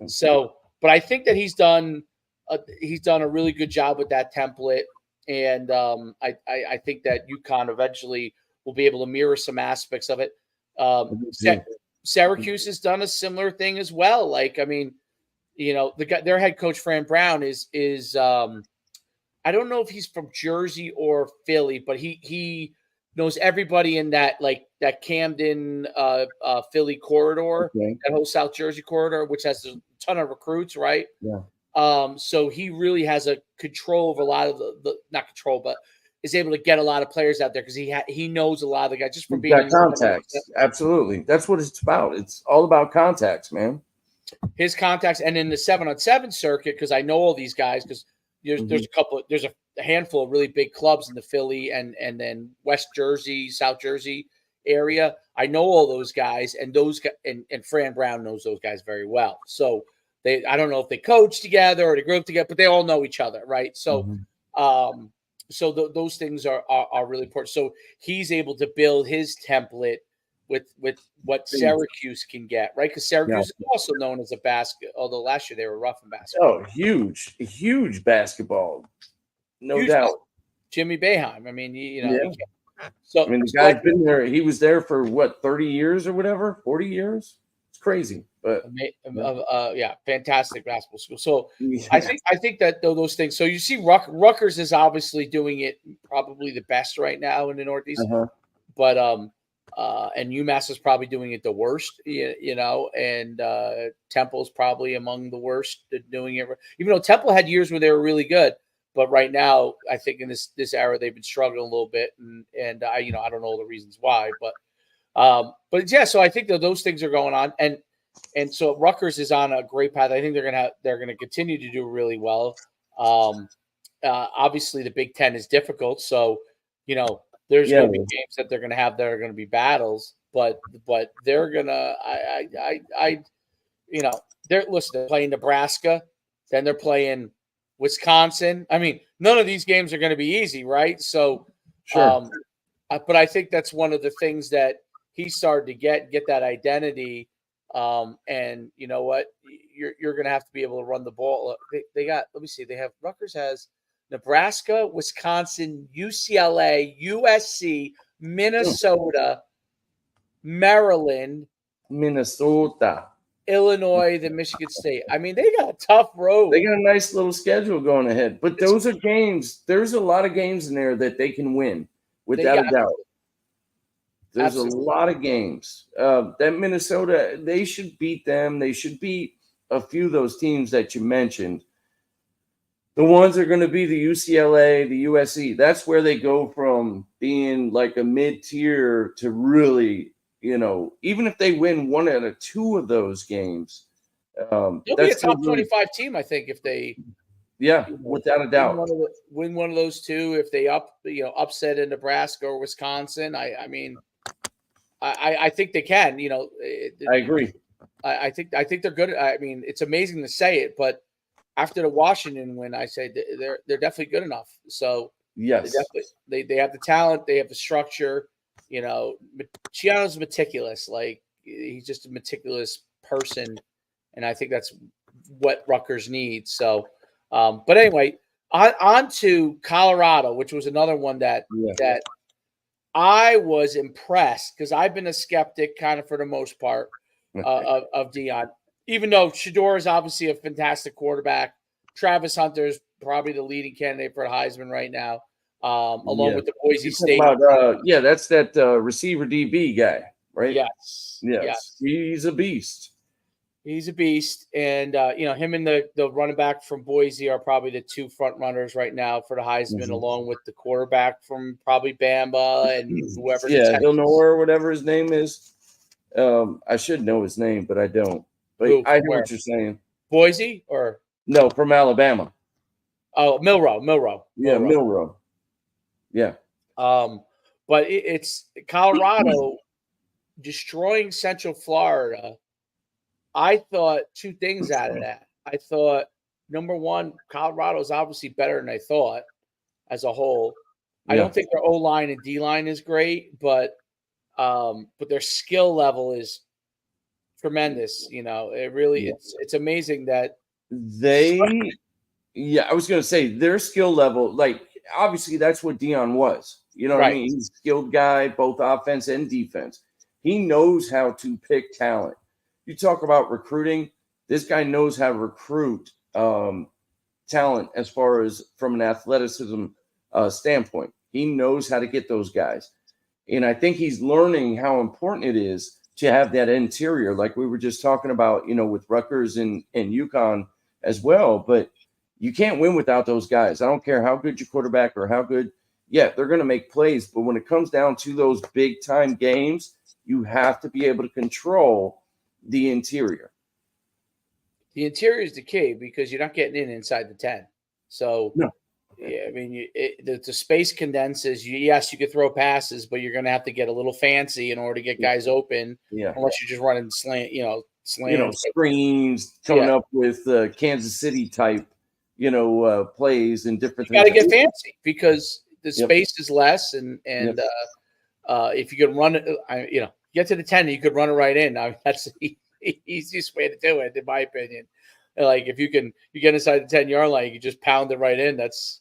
So, but I think that he's done a really good job with that template. And I think that UConn eventually will be able to mirror some aspects of it. Syracuse has done a similar thing as well. Like, I mean, their head coach Fran Brown is I don't know if he's from Jersey or Philly, but he knows everybody in that Camden Philly corridor, that whole South Jersey corridor, which has a ton of recruits, right? Yeah. So he really has a control over a lot of the not control, but is able to get a lot of players out there because he knows a lot of the guys just from being contacts. Absolutely, that's what it's about. It's all about contacts, man. His contacts, and in the 7-on-7 circuit, because I know all these guys because there's a handful of really big clubs in the Philly and then West Jersey, South Jersey area. I know all those guys, and and Fran Brown knows those guys very well. So I don't know if they coach together or they grew up together, but they all know each other, right? So, those things are really important. So he's able to build his template with what Syracuse can get, right? Because Syracuse is also known as a basket, although last year they were rough in basketball. Oh, huge basketball, no Huge doubt. Jimmy Boeheim. I mean, you know, Yeah. you can't, so I mean, the so I guy's been there. He was there for what, 30 years or whatever, 40 years. It's crazy, but yeah, fantastic basketball school. So yeah. I think that those things. So you see, Rutgers is obviously doing it probably the best right now in the Northeast, but and UMass is probably doing it the worst, you know, and Temple's probably among the worst at doing it. Even though Temple had years where they were really good, but right now I think in this era they've been struggling a little bit, and I I don't know the reasons why, but yeah, so I think that those things are going on, and so Rutgers is on a great path. I think they're gonna continue to do really well. Obviously, the Big Ten is difficult, so there's going to be games that they're going to have that are going to be battles, but they're gonna they're playing Nebraska, then they're playing Wisconsin. I mean, none of these games are going to be easy, right? So, Sure. But I think that's one of the things that he started to get that identity. And you know what? You're going to have to be able to run the ball. They got. Let me see. Rutgers has Nebraska, Wisconsin, UCLA, USC, Minnesota, Maryland, Minnesota, Illinois, then Michigan State. I mean, they got a tough road. They got a nice little schedule going ahead. But those are games. There's a lot of games in there that they can win, without a doubt. There's a lot of games. That Minnesota, they should beat them. They should beat a few of those teams that you mentioned. The ones are going to be the UCLA, the USC. That's where they go from being like a mid-tier to really, even if they win one out of two of those games. They'll be a top 25 team, I think, if they without a doubt win one of those two. If they upset in Nebraska or Wisconsin, I mean, I think they can. I agree. I think they're good. I mean, it's amazing to say it, but after the Washington win, I say they're definitely good enough. So yes, they have the talent, they have the structure. Chiano's meticulous. Like, he's just a meticulous person, and I think that's what Rutgers needs. So, but anyway, on to Colorado, which was another one that I was impressed, because I've been a skeptic kind of for the most part of Deion. Even though Shedeur is obviously a fantastic quarterback, Travis Hunter is probably the leading candidate for the Heisman right now, along with the Boise State. That's that receiver DB guy, right? Yes. He's a beast. He's a beast, and him and the running back from Boise are probably the two front runners right now for the Heisman, along with the quarterback from probably Bama and whoever. Illinois or whatever his name is. I should know his name, but I don't. But I hear what you're saying. Boise or no, from Alabama. Oh, Milrow. Yeah, Milrow. Yeah. But it's Colorado destroying Central Florida. I thought two things out of that. I thought, number one, Colorado is obviously better than I thought as a whole. I don't think their O-line and D-line is great, but their skill level is tremendous. It really it's amazing that I was going to say their skill level, like, obviously that's what Deion was. You know what I mean? He's a skilled guy, both offense and defense. He knows how to pick talent. You talk about recruiting. This guy knows how to recruit talent as far as from an athleticism standpoint. He knows how to get those guys. And I think he's learning how important it is to have that interior, like we were just talking about, with Rutgers and UConn as well. But you can't win without those guys. I don't care how good your quarterback or how good. Yeah, they're going to make plays. But when it comes down to those big-time games, you have to be able to control the interior. The interior is the key, because you're not getting inside the 10. So, yeah, I mean, the space condenses. Yes, you could throw passes, but you're going to have to get a little fancy in order to get guys open. Yeah. Unless you're just running slants. Screens, coming up with Kansas City type, plays and different things. You got to get fancy, because the space is less, and if you can run it, get to the 10, you could run it right in. I mean, that's the easiest way to do it, in my opinion. Like if you get inside the 10-yard line, you just pound it right in. That's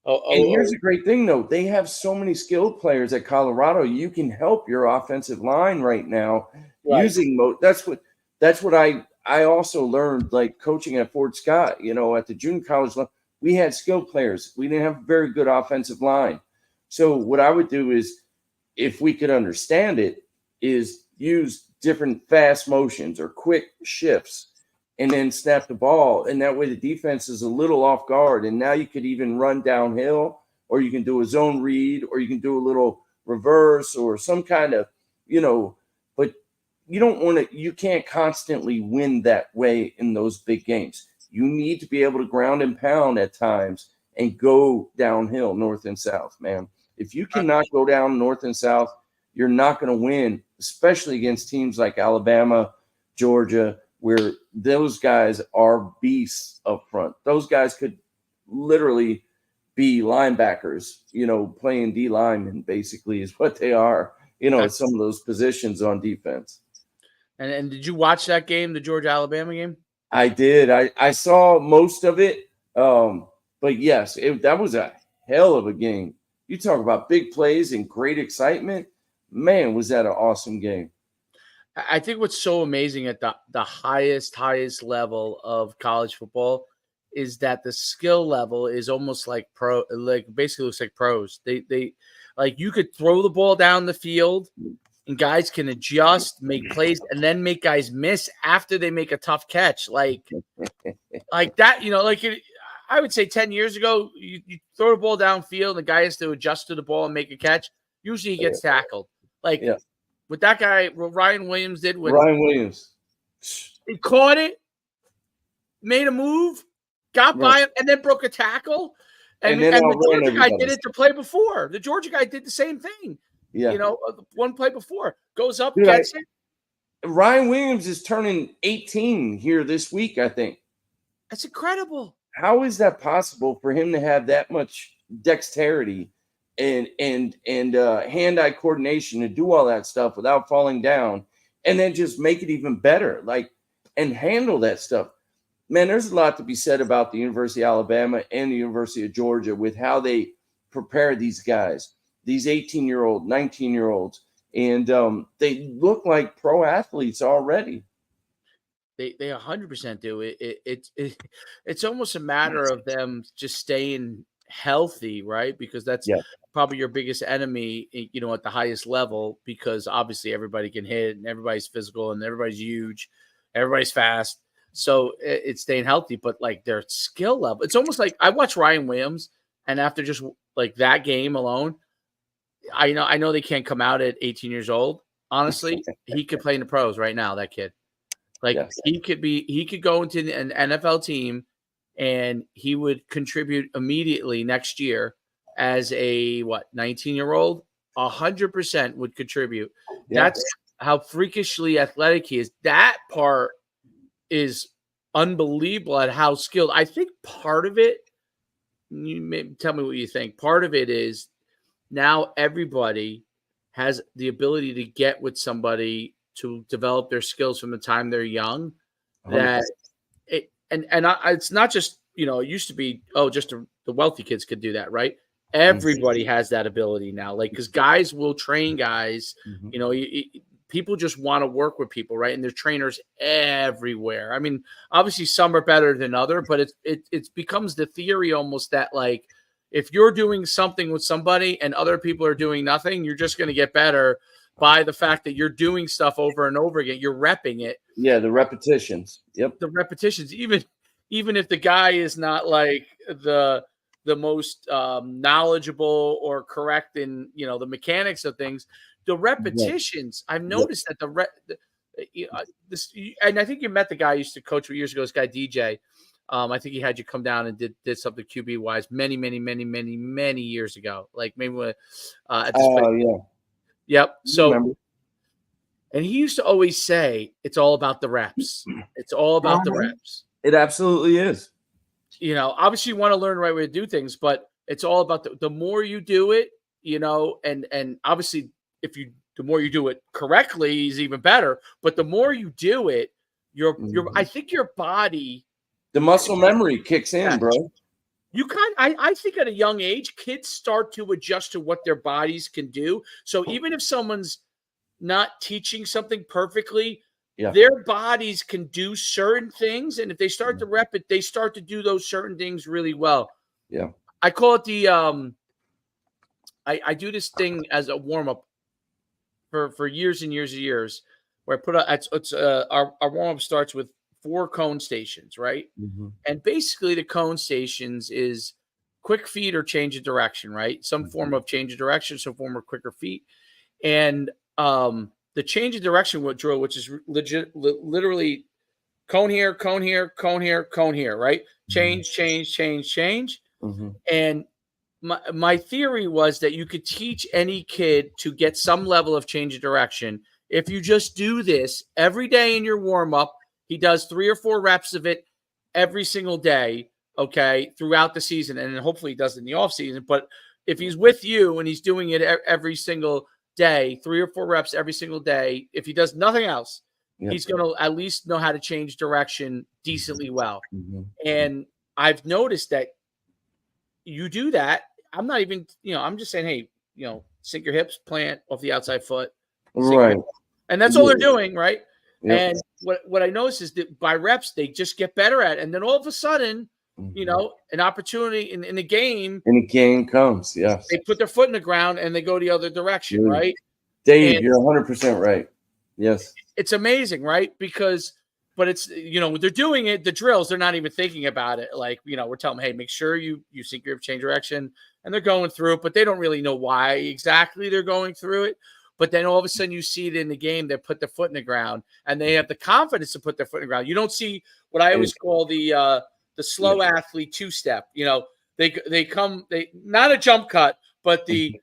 And here's the great thing, though. They have so many skilled players at Colorado. You can help your offensive line right now right. using That's what I also learned, like coaching at Fort Scott. At the junior college level, we had skilled players. We didn't have a very good offensive line. So what I would do is, if we could understand it, is use different fast motions or quick shifts and then snap the ball. And that way the defense is a little off guard. And now you could even run downhill, or you can do a zone read, or you can do a little reverse or some kind of, but you can't constantly win that way in those big games. You need to be able to ground and pound at times and go downhill north and south, man. If you cannot go down north and south, you're not going to win, especially against teams like Alabama, Georgia, where those guys are beasts up front. Those guys could literally be linebackers, playing D linemen, basically, is what they are, at some of those positions on defense. And did you watch that game, the Georgia-Alabama game? I did. I saw most of it. But yes, that was a hell of a game. You talk about big plays and great excitement. Man, was that an awesome game. I think what's so amazing at the highest level of college football is that the skill level is almost like basically looks like pros. They like you could throw the ball down the field and guys can adjust, make plays, and then make guys miss after they make a tough catch. Like that, I would say 10 years ago, you throw the ball downfield, and the guy has to adjust to the ball and make a catch. Usually he gets tackled. What that guy, Ryan Williams did when Ryan Williams, he caught it, made a move, got by him, and then broke a tackle. And the Georgia guy did it to play before. The Georgia guy did the same thing. Yeah. One play before. Goes up, Dude, gets it. Ryan Williams is turning 18 here this week, I think. That's incredible. How is that possible for him to have that much dexterity and hand-eye coordination to do all that stuff without falling down, and then just make it even better, and handle that stuff? Man, there's a lot to be said about the University of Alabama and the University of Georgia with how they prepare these guys, these 18-year-old, 19-year-olds, and they look like pro athletes already. They 100% do. It's almost a matter of them just staying healthy, right? Because that's probably your biggest enemy, at the highest level, because obviously everybody can hit and everybody's physical and everybody's huge, everybody's fast. So it's staying healthy, but like their skill level, it's almost like I watch Ryan Williams, and after just like that game alone, I know they can't come out at 18 years old. Honestly, he could play in the pros right now, that kid. He could go into an NFL team and he would contribute immediately next year as a 19-year-old, 100% would contribute. Yeah. That's how freakishly athletic he is. That part is unbelievable at how skilled. I think part of it, you may tell me what you think. Part of it is now everybody has the ability to get with somebody to develop their skills from the time they're young. It's not just, it used to be, just the wealthy kids could do that, right? Everybody has that ability now, because guys will train guys, people just want to work with people, right? And there's trainers everywhere. I mean, obviously some are better than other, but it becomes the theory almost that if you're doing something with somebody and other people are doing nothing, you're just going to get better by the fact that you're doing stuff over and over again. You're repping it. Yeah, the repetitions. Yep. The repetitions, even if the guy is not the most knowledgeable or correct in the mechanics of things, the repetitions. I've noticed that and I think you met the guy I used to coach years ago. This guy DJ. I think he had you come down and did something QB wise many years ago. Maybe when at this place. Yeah. Yep. So, and he used to always say, it's all about the reps. It's all about the reps. It absolutely is. Obviously you want to learn the right way to do things, but it's all about the more you do it, and obviously if you The more you do it correctly is even better. But the more you do it, I think your body, the muscle memory kicks in, yeah, bro. I think at a young age, kids start to adjust to what their bodies can do. So even if someone's not teaching something perfectly, their bodies can do certain things. And if they start to rep it, they start to do those certain things really well. Yeah. I call it the, I do this thing as a warm up for years and years and years, where I put our warm up starts with 4 cone stations, right? Mm-hmm. And basically the cone stations is quick feet or change of direction, right? Some form of change of direction, some form of quicker feet. And the change of direction drill, which is literally cone here, cone here, cone here, cone here, right? Change, change, change, change. Mm-hmm. And my theory was that you could teach any kid to get some level of change of direction if you just do this every day in your warm up. He does 3 or 4 reps of it every single day, okay, throughout the season, and then hopefully he does it in the off season. But if he's with you and he's doing it every single day, 3 or 4 reps every single day, if he does nothing else, he's going to at least know how to change direction decently well. Mm-hmm. And I've noticed that you do that. I'm not even, I'm just saying, hey, sink your hips, plant off the outside foot. Right. And that's all they're doing, right? Yep. And what I noticed is that by reps, they just get better at it. And then all of a sudden, an opportunity in the game. And the game comes, yes. They put their foot in the ground and they go the other direction, right? Dave, you're 100% right. Yes. It's amazing, right? But it's, they're doing it, the drills, they're not even thinking about it. Like, we're telling them, hey, make sure you sink your hip, change direction. And they're going through it, but they don't really know why exactly they're going through it. But then all of a sudden you see it in the game, they put their foot in the ground and they have the confidence to put their foot in the ground. You don't see what I always call the slow athlete 2-step. They come, not a jump cut, but the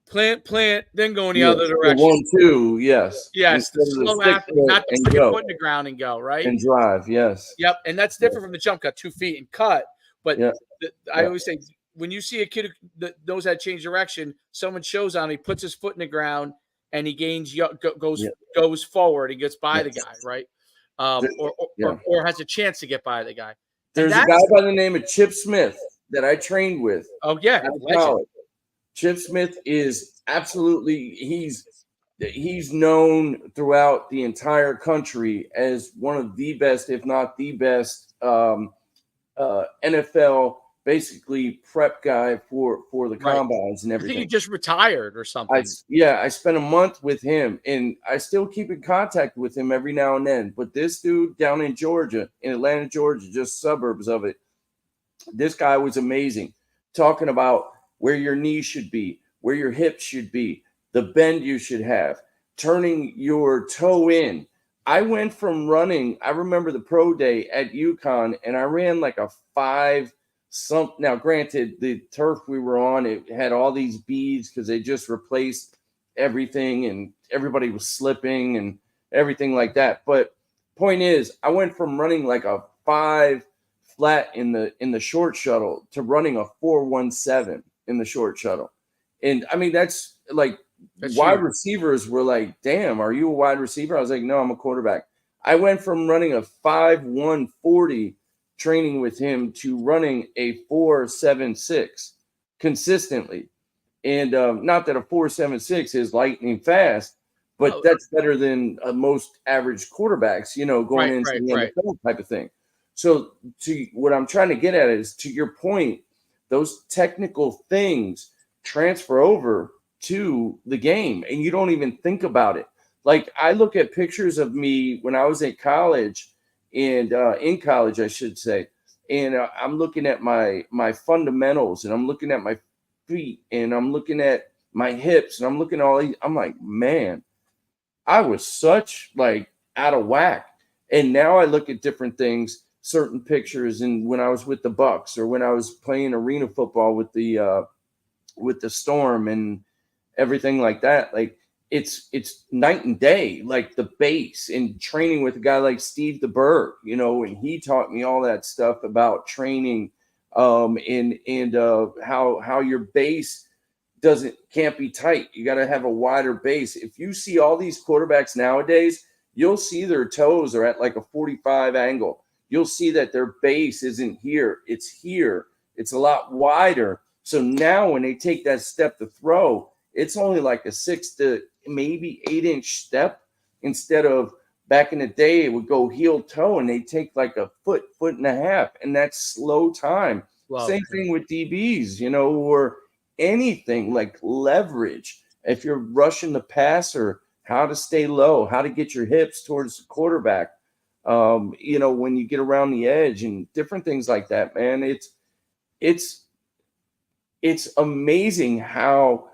plant, then go in the other direction. The 1-2, yes. Yes, the slow athlete, not to put your foot in the ground and go, right? And drive, yes. Yep, and that's different from the jump cut, 2 feet and cut. But I always say, when you see a kid that knows how to change direction, someone shows on, he puts his foot in the ground and he goes forward and gets by the guy, right? Or has a chance to get by the guy. There's a guy by the name of Chip Smith that I trained with. Oh yeah, Chip Smith is absolutely he's known throughout the entire country as one of the best, if not the best, NFL basically prep guy for the combines and everything. I think he just retired or something. I spent a month with him and I still keep in contact with him every now and then. But this dude down in Georgia, in Atlanta, Georgia, just suburbs of it, this guy was amazing. Talking about where your knees should be, where your hips should be, the bend you should have, turning your toe in. I went from running, I remember the pro day at UConn, and I ran like a 5 something. Now, granted, the turf we were on, it had all these beads because they just replaced everything and everybody was slipping and everything like that. But point is, I went from running like a 5 flat in the short shuttle to running a 4.17 in the short shuttle. And I mean, that's wide receivers were like, damn, are you a wide receiver? I was like, no, I'm a quarterback. I went from running a 5.140 training with him to running a 4.76 consistently. And not that a 4.76 is lightning fast, but that's better than most average quarterbacks, going into the NFL type of thing. So to what I'm trying to get at is, to your point, those technical things transfer over to the game and you don't even think about it. Like, I look at pictures of me when I was in college and in college, I should say, and I'm looking at my fundamentals and I'm looking at my feet and I'm looking at my hips and I'm looking at all these. I'm like, man, I was such out of whack. And now I look at different things, certain pictures, and when I was with the Bucks or when I was playing arena football with the Storm and everything like that, it's night and day, like the base, and training with a guy like Steve DeBerg, and he taught me all that stuff about training, and how your base can't be tight. You got to have a wider base. If you see all these quarterbacks nowadays, you'll see their toes are at like a 45 angle. You'll see that their base isn't here. It's here. It's a lot wider. So now when they take that step to throw, it's only like a 6 to maybe 8-inch step instead of back in the day, it would go heel toe and they take like a foot and a half. And that's slow time. Same thing with DBs, or anything like leverage. If you're rushing the passer, how to stay low, how to get your hips towards the quarterback. When you get around the edge and different things like that, man, it's amazing how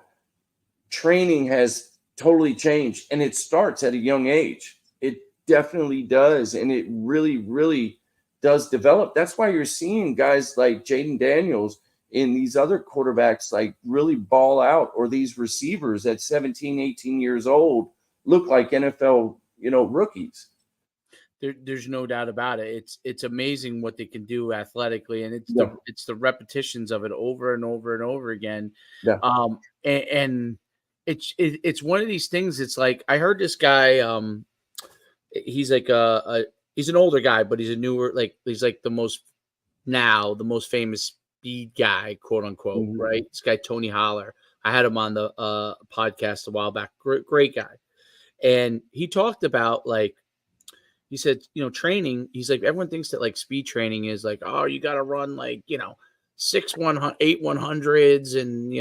training has totally changed, and it starts at a young age. It definitely does, and it really, really does develop. That's why you're seeing guys like Jaden Daniels and these other quarterbacks like really ball out, or these receivers at 17, 18 years old look like NFL, rookies. There's no doubt about it. It's amazing what they can do athletically, and it's the repetitions of it over and over and over again. Yeah. And it's one of these things. It's like I heard this guy. He's like he's an older guy, but he's a newer, like he's like the most famous speed guy, quote unquote, right? This guy Tony Holler. I had him on the podcast a while back. Great guy, and he talked about like. He said, training, he's like, everyone thinks that like speed training is like, oh, you got to run like, 8 100s and,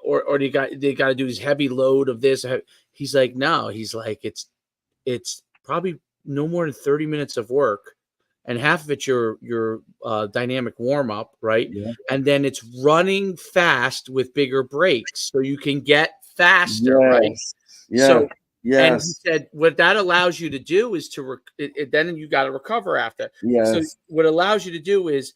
or they got to do this heavy load of this. He's like, no, he's like, it's probably no more than 30 minutes of work. And half of it's your dynamic warm up. Right. Yeah. And then it's running fast with bigger breaks so you can get faster. Yes. Right. Yeah. So, yes. And he said, what that allows you to do is then you got to recover after. Yes. So what allows you to do is,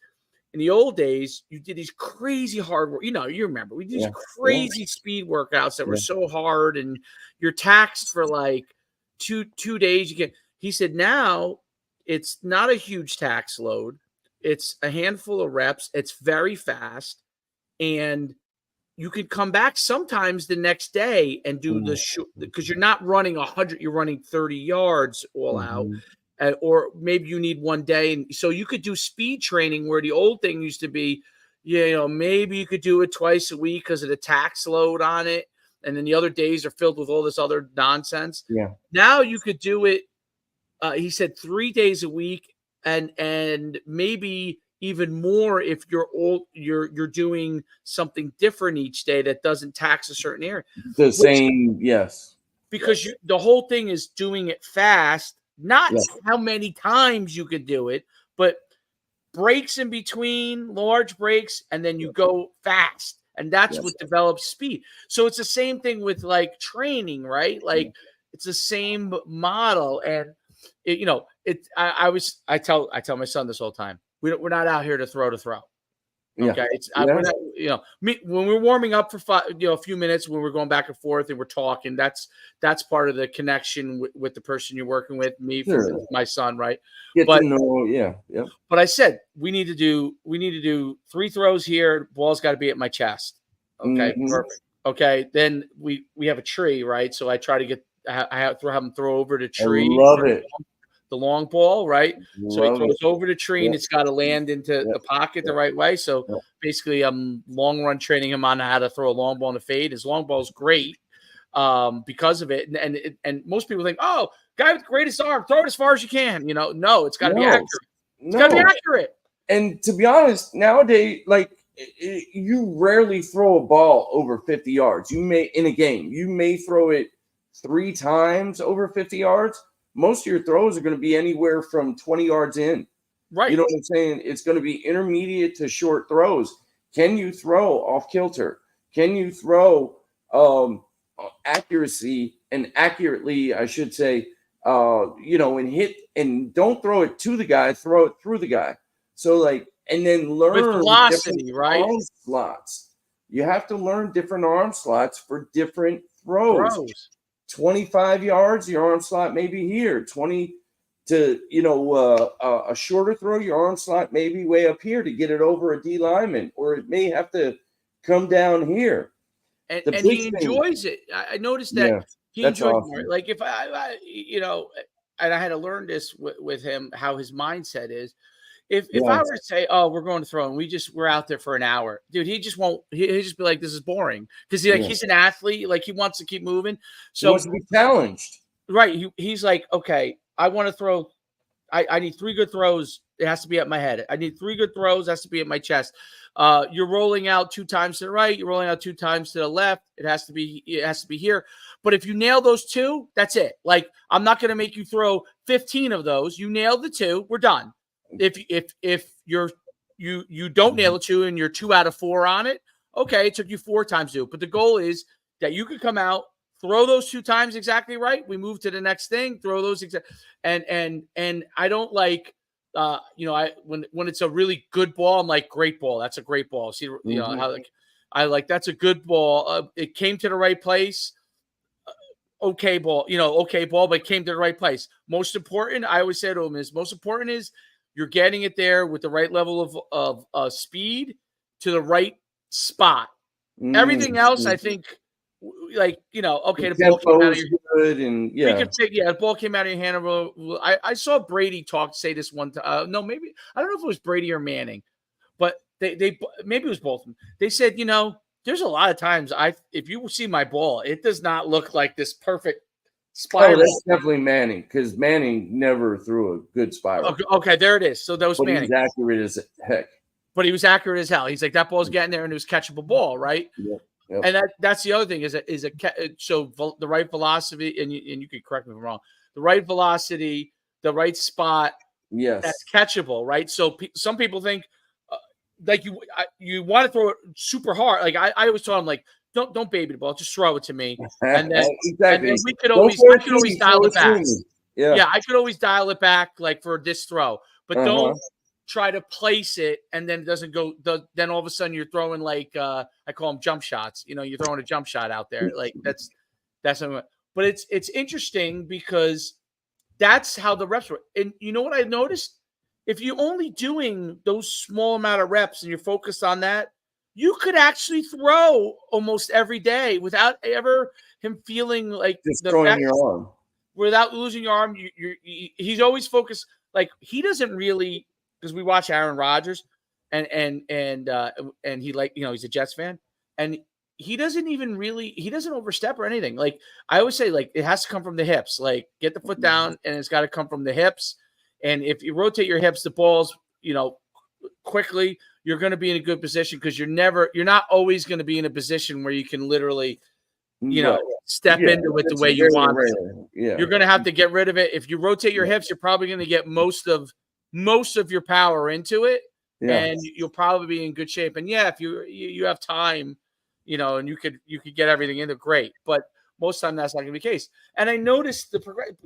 in the old days, you did these crazy hard work. You remember we did these crazy speed workouts that were so hard, and you're taxed for like two days. He said, now it's not a huge tax load. It's a handful of reps. It's very fast, and you could come back sometimes the next day and do because you're not running 100, you're running 30 yards all out. Or maybe you need one day. And so you could do speed training where the old thing used to be, maybe you could do it twice a week because of the tax load on it. And then the other days are filled with all this other nonsense. Yeah. Now you could do it. He said 3 days a week and maybe even more if you're doing something different each day that doesn't tax a certain area. Yes. Because the whole thing is doing it fast, not how many times you could do it, but breaks in between, large breaks, and then you go fast. And that's what develops speed. So it's the same thing with like training, right? Like it's the same model. And I tell my son this all the time. We're not out here to throw. Okay. We're not, when we're warming up for a few minutes, when we're going back and forth and we're talking, that's part of the connection with the person you're working with, my son. Right. To know. Yeah. But I said, we need to do 3 throws here. Ball's got to be at my chest. Okay. Perfect. Okay. Then we have a tree, right? So I try to have him throw over the tree. I love it. The long ball, right? So he throws over the tree and it's got to land into the pocket the right way. So basically, I'm long run training him on how to throw a long ball in a fade. His long ball is great because of it. And most people think, oh, guy with the greatest arm, throw it as far as you can. No, it's got to be accurate. It's got to be accurate. And to be honest, nowadays, like you rarely throw a ball over 50 yards. In a game, you may throw it 3 times over 50 yards. Most of your throws are going to be anywhere from 20 yards in. Right. You know what I'm saying? It's going to be intermediate to short throws. Can you throw off kilter? Can you throw accuracy and accurately, I should say, and hit, and don't throw it to the guy, throw it through the guy. So and then learn with velocity, right? Arm slots. You have to learn different arm slots for different throws. 25 yards, your arm slot may be here. 20 to, a shorter throw, your arm slot may be way up here to get it over a D lineman, or it may have to come down here. And The he big thing, enjoys it. I noticed that yeah, he that's enjoys it more. awesome. Like if and I had to learn this with him, how his mindset is. If I Yes, were to say, "Oh, we're going to throw," and we're out there for an hour, dude, he just won't. He'd just be like, "This is boring," because yeah. he's an athlete, like he wants to keep moving. He wants So to be challenged. right, he's like, "Okay, I want to throw. I need 3 good throws. It has to be at my head. I need 3 good throws. It has to be at my chest. You're rolling out 2 times to the right. You're rolling out 2 times to the left. It has to be here. But if you nail those 2, that's it. Like I'm not going to make you throw 15 of those. You nailed the 2, we're done. If you don't nail the 2 and you're 2 out of 4 on it, okay, it took you 4 times to do it. But the goal is that you could come out, throw those 2 times exactly right. We move to the next thing. Throw those and I don't like I when it's a really good ball, I'm like, great ball. That's a great ball. See, how like I like that's a good ball. It came to the right place. Okay ball, okay ball, but it came to the right place. Most important, I always say to him, is most important is you're getting it there with the right level of speed to the right spot. Everything else, I think, like okay, The the ball came out of tempo's your good, and we yeah. could say, yeah, the ball came out of your hand. I saw Brady say this one time. No, maybe I don't know if it was Brady or Manning, but they maybe it was both of them. They said, there's a lot of times if you see my ball, it does not look like this perfect Oh, spiral. that's definitely Manning, because Manning never threw a good spiral, Okay, there it is. So that was but Manning, he's accurate as heck. but he was accurate as hell. He's like that ball's getting there and it was catchable ball, right? Yep, yep. And that's the other thing the right velocity, and you can correct me if I'm wrong. The right velocity, the right spot, that's Yes. catchable, right? So some people think like you want to throw it super hard. Like I always tell them, like, don't baby the ball, just throw it to me, and then Exactly. we could Don't always throw I it could to always me, throw dial it it back. through me. Yeah. Yeah, I could always dial it back like for this throw, but Uh-huh. don't try to place it and then it doesn't go. Then all of a sudden you're throwing like I call them jump shots. You're throwing a jump shot out there. Like that's but it's interesting because that's how the reps were. And you know what I noticed? If you're only doing those small amount of reps and you're focused on that, you could actually throw almost every day without ever him feeling like the Destroying fact your arm. without losing your arm. He's always focused. Like he doesn't really, because we watch Aaron Rodgers, and he he's a Jets fan, and he doesn't overstep or anything. Like I always say, like it has to come from the hips. Like get the foot down, and it's got to come from the hips. And if you rotate your hips, the balls, quickly, you're going to be in a good position because you're not always going to be in a position where you can literally, Right. step Yeah, into it the that's way you very want to. rare. Yeah. You're going to have to get rid of it. If you rotate your hips, you're probably going to get most of your power into it, Yeah. and you'll probably be in good shape. And yeah, if you have time, and you could get everything into great, but most time that's not going to be the case. And I noticed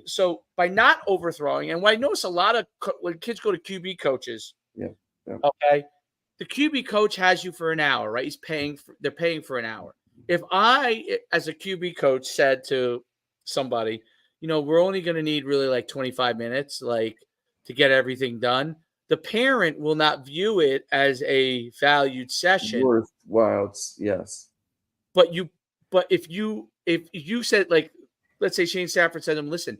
so by not overthrowing, and what I notice a lot of when kids go to QB coaches, Yeah. Yeah. okay, the QB coach has you for an hour, right? They're paying for an hour. If I, as a QB coach, said to somebody, we're only going to need really like 25 minutes, like to get everything done, the parent will not view it as a valued session. Worthwhile. Yes. But if you said, like, let's say Shane Stafford said to him, listen,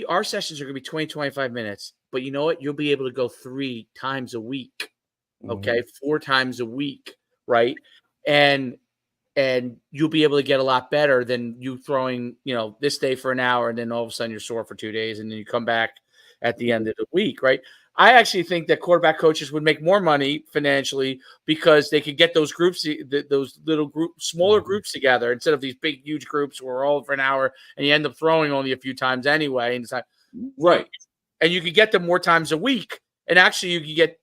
our sessions are going to be 20, 25 minutes, but you know what? You'll be able to go 3 times a week. Okay. 4 times a week. Right. And you'll be able to get a lot better than you throwing, this day for an hour. And then all of a sudden you're sore for 2 days. And then you come back at the end of the week. Right. I actually think that quarterback coaches would make more money financially because they could get those groups, those little smaller groups together instead of these big, huge groups where we're all for an hour and you end up throwing only a few times anyway. And it's like, right. And you could get them more times a week. And actually you could get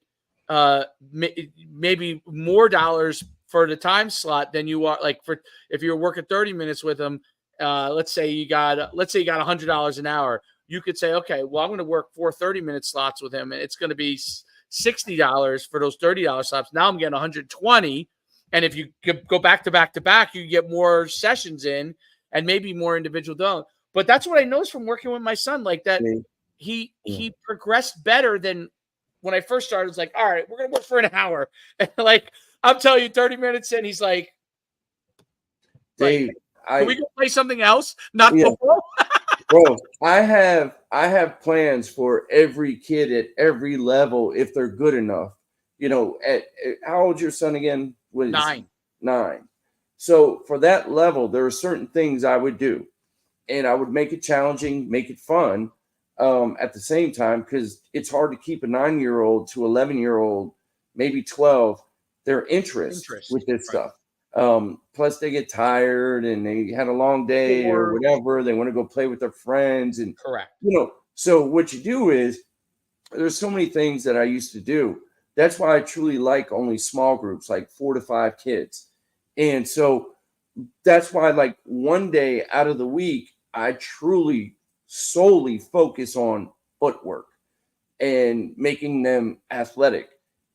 maybe more dollars for the time slot than you are like for if you're working 30 minutes with them. Let's say you got $100 an hour. You could say, okay, well, I'm going to work 4 30-minute slots with him, and it's going to be $60 for those $30 slots. Now I'm getting 120, and if you go back to back to back, you get more sessions in and maybe more individual done. But that's what I noticed from working with my son, like that. He progressed better than when I first started. It's like, all right, we're going to work for an hour. And like I'm telling you, 30 minutes in, he's like, Dave, can we go play something else? Not yeah, football? bro, I have plans for every kid at every level if they're good enough. At how old's your son again? What is he? 9. 9. So for that level, there are certain things I would do, and I would make it challenging, make it fun, at the same time, because it's hard to keep a 9-year-old to 11-year-old, maybe 12, their interest with this Right. stuff. Plus they get tired and they had a long day or whatever. They want to go play with their friends. And, Correct. So what you do is there's so many things that I used to do. That's why I truly like only small groups, like 4 to 5 kids. And so that's why, like, one day out of the week, I truly solely focus on footwork and making them athletic.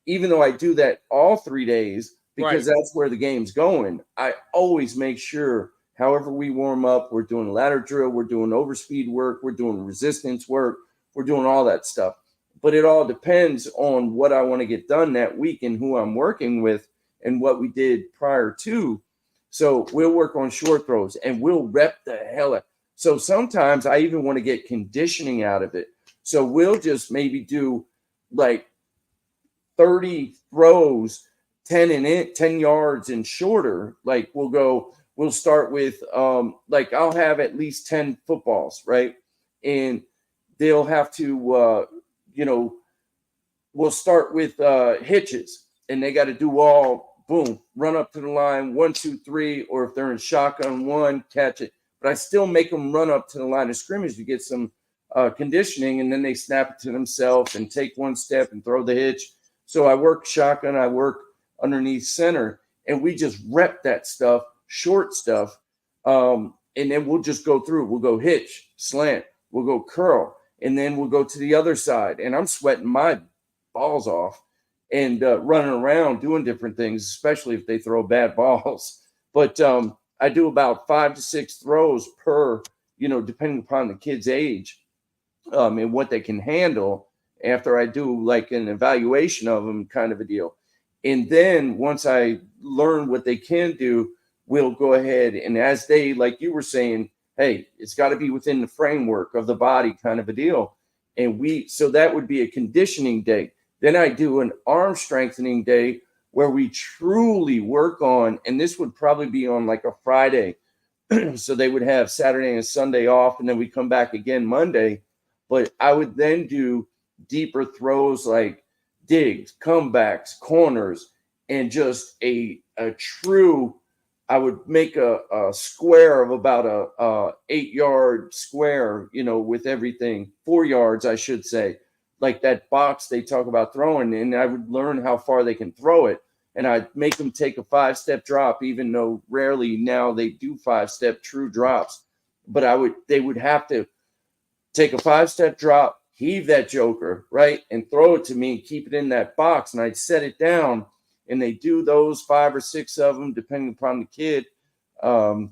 Even though I do that all 3 days, because that's where the game's going, I always make sure, however we warm up, we're doing ladder drill, we're doing overspeed work, we're doing resistance work, we're doing all that stuff. But it all depends on what I want to get done that week and who I'm working with and what we did prior to. So we'll work on short throws and we'll rep the hell out. So sometimes I even want to get conditioning out of it. So we'll just maybe do like 30 throws, 10 yards and shorter. Like we'll start with like I'll have at least 10 footballs, right? And they'll have to we'll start with hitches, and they got to do all boom, run up to the line, 1, 2, 3, or if they're in shotgun, 1, catch it. But I still make them run up to the line of scrimmage to get some conditioning, and then they snap it to themselves and take 1 step and throw the hitch. So I work shotgun, I work underneath center, and we just rep that stuff, short stuff, and then we'll just go through. We'll go hitch, slant, we'll go curl, and then we'll go to the other side. And I'm sweating my balls off and running around doing different things, especially if they throw bad balls. But I do about 5 to 6 throws per, depending upon the kid's age and what they can handle after I do like an evaluation of them, kind of a deal. And then once I learn what they can do, we'll go ahead and as they, like you were saying, hey, it's got to be within the framework of the body, kind of a deal. And so that would be a conditioning day. Then I do an arm strengthening day where we truly work on, and this would probably be on like a Friday. So they would have Saturday and Sunday off, and then we come back again Monday. But I would then do deeper throws like digs, comebacks, corners, and just a true, I would make a square of about a 8-yard square, with everything, 4 yards, I should say, like that box they talk about throwing. And I would learn how far they can throw it. And I'd make them take a 5-step drop, even though rarely now they do 5-step true drops. But they would have to take a 5-step drop, heave that joker, right, and throw it to me and keep it in that box. And I'd set it down, and they do those 5 or 6 of them, depending upon the kid. I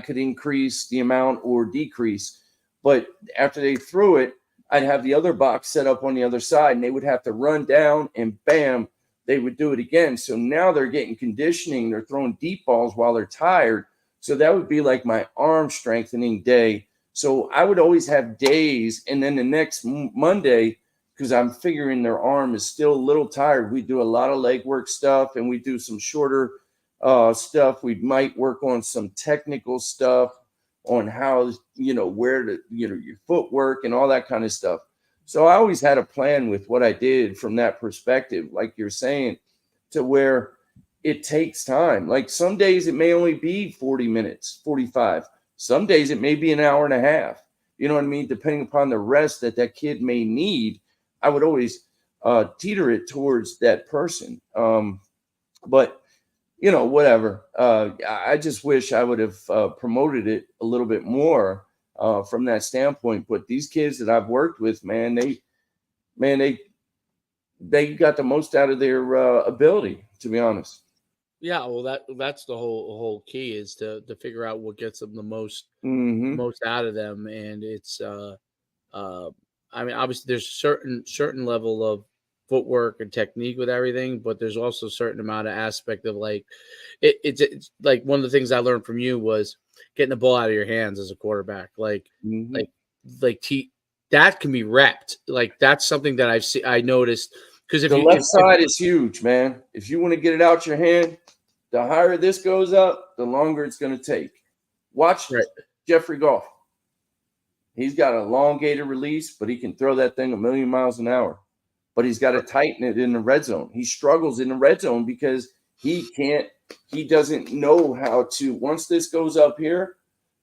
could increase the amount or decrease. But after they threw it, I'd have the other box set up on the other side, and they would have to run down, and bam, they would do it again. So now they're getting conditioning. They're throwing deep balls while they're tired. So that would be like my arm strengthening day. So I would always have days, and then the next Monday, because I'm figuring their arm is still a little tired, we do a lot of leg work stuff, and we do some shorter stuff. We might work on some technical stuff on how, where to, your footwork and all that kind of stuff. So I always had a plan with what I did from that perspective, like you're saying, to where it takes time. Like some days it may only be 40 minutes, 45. Some days it may be an hour and a half. You know what I mean? Depending upon the rest that kid may need, I would always teeter it towards that person. But whatever. I just wish I would have promoted it a little bit more from that standpoint. But these kids that I've worked with, man, they got the most out of their ability, to be honest. Yeah, well, that's the whole key is to figure out what gets them the most Mm-hmm. out of them, and it's I mean, obviously there's certain level of footwork and technique with everything, but there's also a certain amount of aspect of like it's like one of the things I learned from you was getting the ball out of your hands as a quarterback. Mhm. Like like that can be repped. Like that's something that I noticed because The left side is huge, man. If you want to get it out your hand, the higher this goes up, the longer it's going to take. Watch right. Jeffrey Goff. He's got an elongated release, but he can throw that thing a million miles an hour. But he's got to tighten it in the red zone. He struggles in the red zone because he doesn't know how to. Once this goes up here,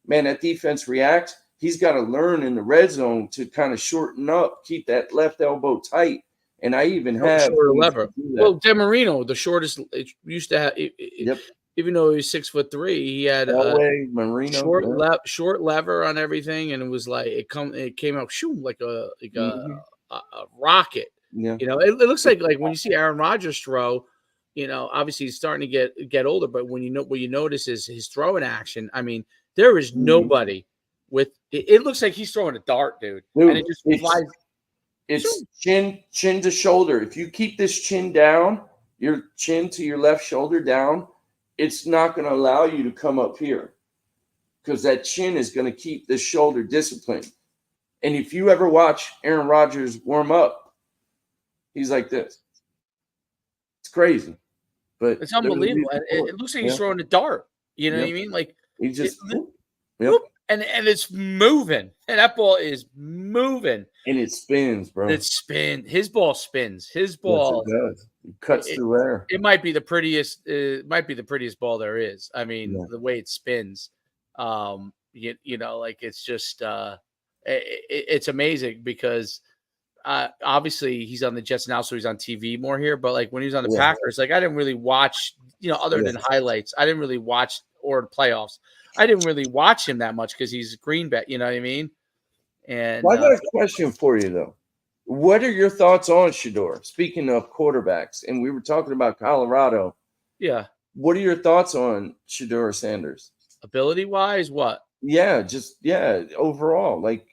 man, that defense reacts. He's got to learn in the red zone to kind of shorten up, keep that left elbow tight. And I even have Shorter lever. do Well, that. DeMarino, the shortest, it used to have. Yep. Even though he was 6'3", he had a Elway, Marino. short lever on everything, and it was like it came out like Mhm. a rocket. Yeah. You know, it looks like when you see Aaron Rodgers throw, you know, obviously he's starting to get older, but what you notice is his throwing action. I mean, there is Mhm. nobody with it looks like he's throwing a dart, dude, and it Dude, just it's flies. it's chin to shoulder. If you keep this chin down, your chin to your left shoulder down, it's not going to allow you to come up here because that chin is going to keep the shoulder disciplined. And if you ever watch Aaron Rodgers warm up, he's like this. It's crazy, but It's they're the unbelievable, reason and for it it. looks like he's Yeah. throwing a dart. You know what I Yep. mean? Like He it, just whoop. Yep. whoop, and it's moving, and that ball is moving. And it spins, bro. His ball spins. His Yes, it ball. does. It cuts It, through air. it might be the prettiest. It might be the prettiest ball there is. I mean, Yeah. the way it spins. You know, like it's just it's amazing because obviously he's on the Jets now, so he's on TV more here. But like when he was on the Yeah. Packers, like I didn't really watch, you know, other Yeah. than highlights. I didn't really watch or the playoffs. I didn't really watch him that much because he's green bet. You know what I mean? And Well, I got a question for you though. What are your thoughts on Shador? Speaking of quarterbacks, and we were talking about Colorado. yeah, What are your thoughts on Shador Sanders? ability wise, what Yeah, overall. Like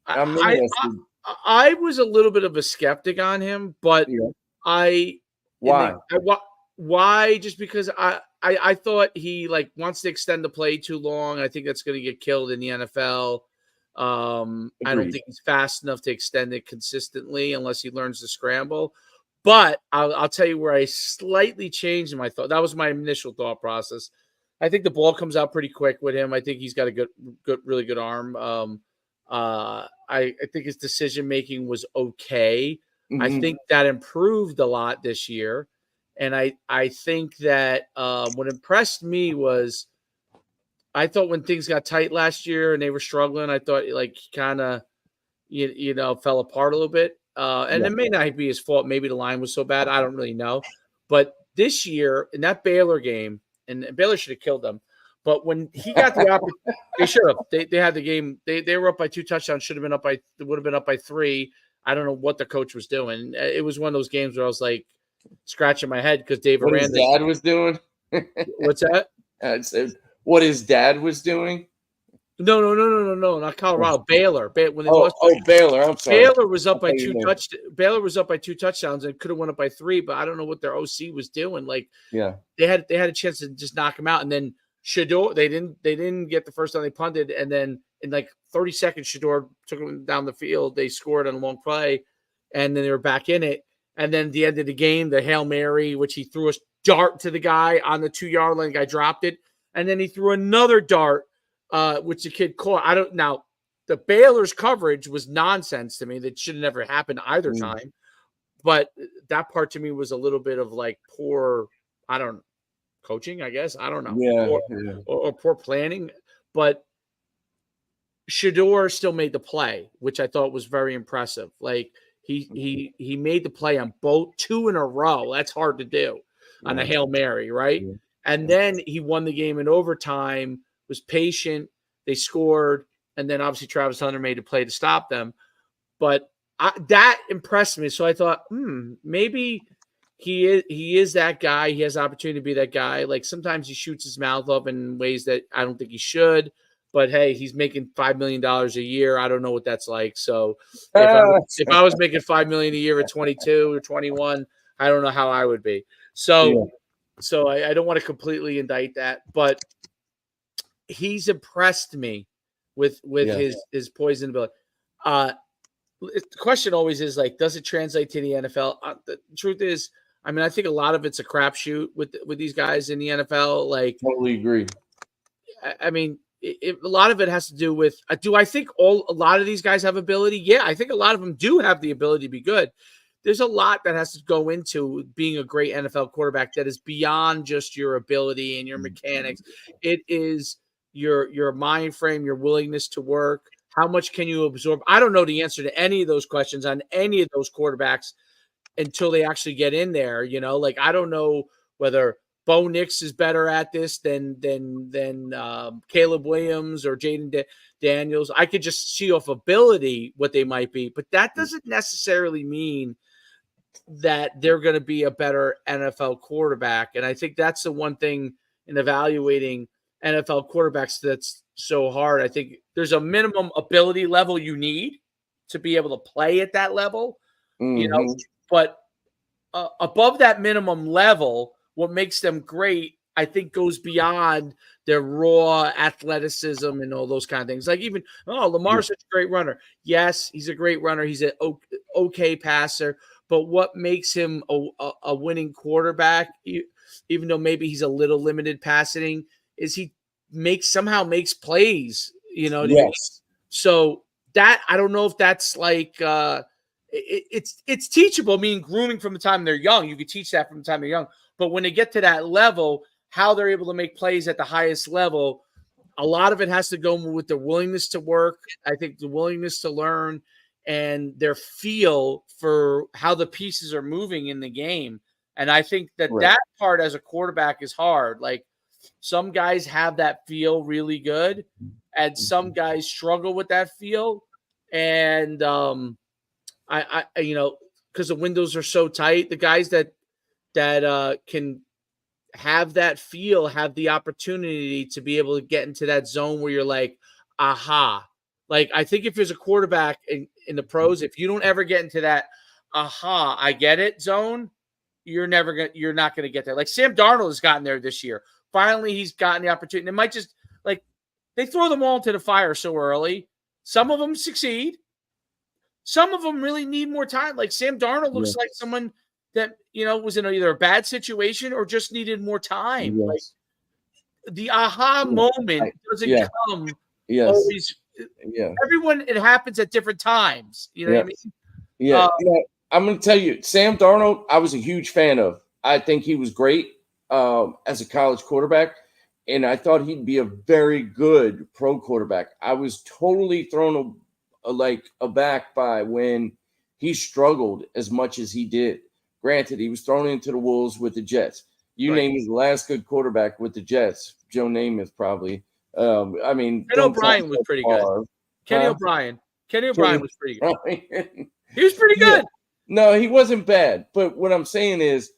I'm I, interested. I was a little bit of a skeptic on him, but Yeah. I in the Why? why just because I thought he like wants to extend the play too long. I think that's going to get killed in the NFL. I don't Agreed. think he's fast enough to extend it consistently unless he learns to scramble. But I'll tell you where I slightly changed my thought. That was my initial thought process. I think the ball comes out pretty quick with him. I think he's got a really good arm. I think his decision making was okay. I Mhm. think that improved a lot this year. And I think that what impressed me was I thought when things got tight last year and they were struggling, I thought like he kind of you know fell apart a little bit. And Yeah. it may not be his fault. Maybe the line was so bad. I don't really know. But this year in that Baylor game, and Baylor should have killed them. But when he got the opportunity, they should have. They had the game. They were up by 2 touchdowns. Should have been up by. Would have been up by 3. I don't know what the coach was doing. It was one of those games where I was like scratching my head because Dave What his Aranda's. dad was doing? What's that? I said what his dad was doing. No, not Colorado. Baylor. When they Oh, lost, Baylor. I'm sorry. Baylor was up I by thought you meant- Baylor was up by 2 touchdowns and could have won up by 3, but I don't know what their OC was doing. Like Yeah. they had a chance to just knock him out, and then Shador they didn't get the first time they punted, and then in like 30 seconds Shador took him down the field. They scored on a long play, and then they were back in it. And then at the end of the game, the Hail Mary, which he threw a dart to the guy on the 2-yard line, the guy dropped it, and then he threw another dart, which the kid caught. I don't now. The Baylor's coverage was nonsense to me. That should have never happened either Mm. time. But that part to me was a little bit of like poor, I don't know, coaching, I guess. I don't know. Yeah. Or poor planning. But Shador still made the play, which I thought was very impressive. Like he made the play on both 2 in a row. That's hard to do on a Yeah. Hail Mary, right? Yeah. And then he won the game in overtime, was patient. They scored, and then obviously Travis Hunter made a play to stop them. But that impressed me. So I thought, maybe he is that guy. He has the opportunity to be that guy. Like sometimes he shoots his mouth off in ways that I don't think he should. But hey, he's making $5 million a year. I don't know what that's like. So if I was making $5 million a year at 22 or 21, I don't know how I would be. So I don't want to completely indict that, but he's impressed me with his poison ability. The question always is like, does it translate to the NFL? The truth is, I mean, I think a lot of it's a crapshoot with these guys in the NFL. Like, totally agree. I mean, a lot of it has to do with. Do I think a lot of these guys have ability? Yeah, I think a lot of them do have the ability to be good. There's a lot that has to go into being a great NFL quarterback that is beyond just your ability and your mechanics. It is your mind frame, your willingness to work. How much can you absorb? I don't know the answer to any of those questions on any of those quarterbacks until they actually get in there. Like I don't know whether Bo Nix is better at this than Caleb Williams or Jaden Daniels. I could just see off ability what they might be, but that doesn't necessarily mean that they're going to be a better NFL quarterback. And I think that's the one thing in evaluating NFL quarterbacks that's so hard. I think there's a minimum ability level you need to be able to play at that level, but above that minimum level, what makes them great, I think, goes beyond their raw athleticism and all those kind of things. Like even, Lamar's such a great runner. Yes, he's a great runner. He's an okay passer. But what makes him a winning quarterback, even though maybe he's a little limited passing, is he somehow makes plays, Yes. So that, I don't know if that's like it's teachable, meaning grooming from the time they're young. You could teach that from the time they're young. But when they get to that level, how they're able to make plays at the highest level, a lot of it has to go with the willingness to work. I think the willingness to learn and their feel for how the pieces are moving in the game. And I think that part as a quarterback is hard. Like some guys have that feel really good and some guys struggle with that feel. And I because the windows are so tight, the guys that can have that feel, have the opportunity to be able to get into that zone where you're like, aha. Like, I think if there's a quarterback in the pros, if you don't ever get into that, aha, I get it zone, you're not going to get there. Like Sam Darnold has gotten there this year. Finally, he's gotten the opportunity. It might just, like, they throw them all into the fire so early. Some of them succeed. Some of them really need more time. Like Sam Darnold looks like someone that, was in either a bad situation or just needed more time. Like the aha moment doesn't come always. Everyone, it happens at different times. You know what I mean? Yeah. I'm going to tell you, Sam Darnold, I was a huge fan of. I think he was great as a college quarterback, and I thought he'd be a very good pro quarterback. I was totally thrown aback by when he struggled as much as he did. Granted, he was thrown into the wolves with the Jets. You name me the last good quarterback with the Jets. Joe Namath probably. I mean, Ken O'Brien was pretty good. Kenny O'Brien was pretty good. He was pretty good. No, he wasn't bad. But what I'm saying is,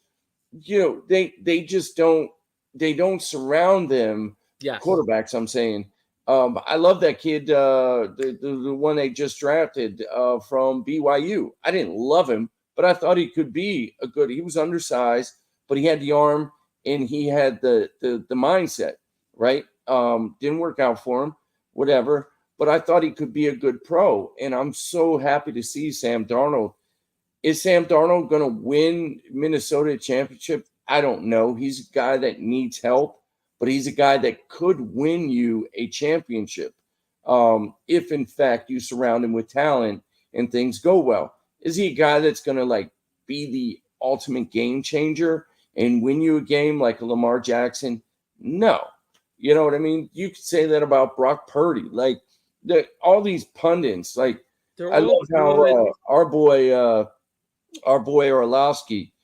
they just don't surround them quarterbacks. I'm saying. I love that kid, the one they just drafted from BYU. I didn't love him, but I thought he could be he was undersized, but he had the arm and he had the mindset, right? Didn't work out for him, whatever. But I thought he could be a good pro. And I'm so happy to see Sam Darnold. Is Sam Darnold going to win Minnesota championship? I don't know. He's a guy that needs help, but he's a guy that could win you a championship if, in fact, you surround him with talent and things go well. Is he a guy that's going to be the ultimate game changer and win you a game like a Lamar Jackson? No. You know what I mean? You could say that about Brock Purdy. All these pundits, I love how our boy Orlovsky,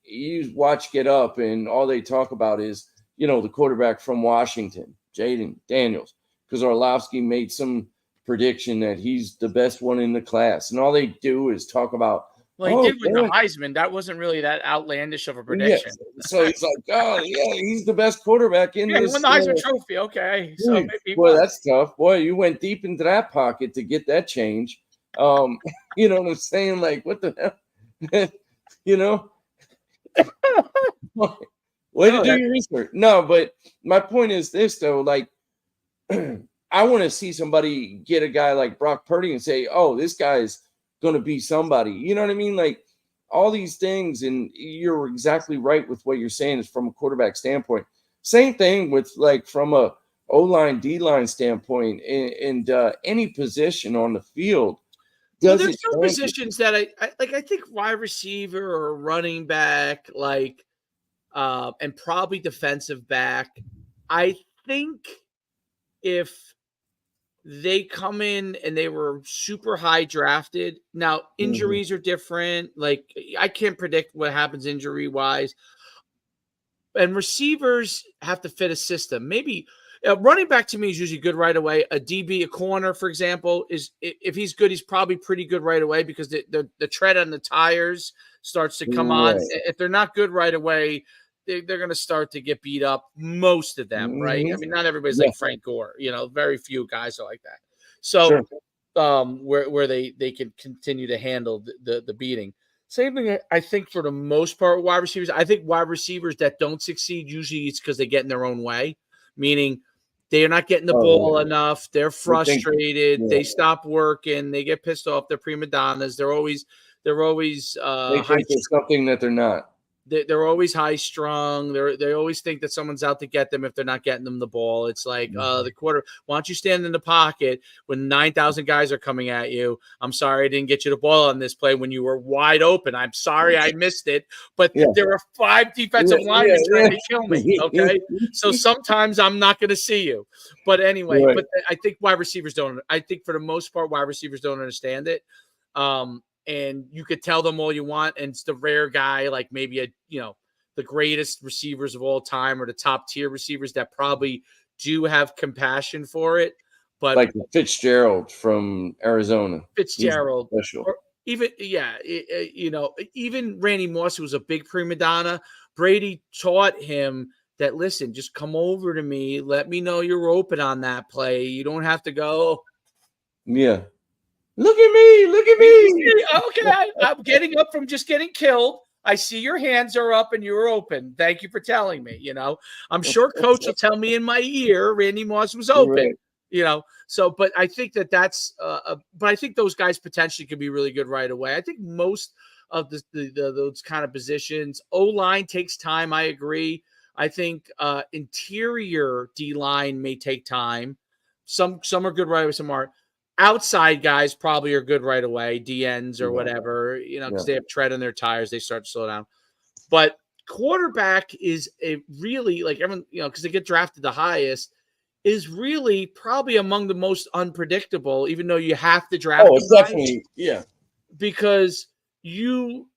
you watch Get Up and all they talk about is, the quarterback from Washington, Jaden Daniels, because Orlovsky made some prediction that he's the best one in the class. And all they do is talk about Well, he Oh, did win the Heisman. That wasn't really that outlandish of a prediction. Yes. So he's like, oh, yeah, he's the best quarterback in Yeah, he this. won the Heisman Trophy. Okay, so maybe he Boy, was. that's tough. Boy, you went deep into that pocket to get that change. You know what I'm saying? Like, what the hell? You know? Way to do your research. No, but my point is this, though. Like, I want to see somebody get a guy like Brock Purdy and say, oh, this guy's going to be somebody. You know what I mean? Like, all these things, and you're exactly right with what you're saying is from a quarterback standpoint. Same thing with like from a O-line, D-line standpoint, and any position on the field. Well, Does there's it some translate? positions that I like. I think wide receiver or running back, like, and probably defensive back. I think if they come in and they were super high drafted. Now, injuries are different. Like, I can't predict what happens injury wise. And receivers have to fit a system. Maybe running back to me is usually good right away. A DB, a corner, for example, is if he's good, he's probably pretty good right away because the tread on the tires starts to come on. If they're not good right away, they're going to start to get beat up. Most of them, right? I mean, not everybody's like Frank Gore. Very few guys are like that. So, where they can continue to handle the beating. Same thing, I think, for the most part, wide receivers. I think wide receivers that don't succeed, usually it's because they get in their own way, meaning they're not getting the ball enough. They're frustrated. They stop working. They get pissed off. They're prima donnas. They're always they think there's something that they're not. They're always high strung. They always think that someone's out to get them if they're not getting them the ball. It's like the quarter. Why don't you stand in the pocket when 9,000 guys are coming at you? I'm sorry I didn't get you the ball on this play when you were wide open. I'm sorry I missed it. But there are 5 defensive linemen trying to kill me. Okay, so sometimes I'm not going to see you. But anyway, but I think wide receivers don't. I think for the most part, wide receivers don't understand it. And you could tell them all you want, and it's the rare guy, like maybe the greatest receivers of all time or the top tier receivers that probably do have compassion for it. But like Fitzgerald from Arizona, Fitzgerald, or even even Randy Moss, who was a big prima donna. Brady taught him that, listen, just come over to me, let me know you're open on that play. You don't have to go. Yeah. Look at me. Okay, I'm getting up from just getting killed. I see your hands are up and you're open. Thank you for telling me. I'm sure coach will tell me in my ear Randy Moss was open. So, but I think that's but I think those guys potentially could be really good right away. I think most of those kind of positions, O-line takes time. I agree. I think interior D-line may take time. Some are good right away, some aren't. Outside guys probably are good right away, DNs or whatever, because they have tread on their tires, they start to slow down. But quarterback is a really, like, everyone, because they get drafted the highest, is really probably among the most unpredictable, even though you have to draft. Oh, definitely, because you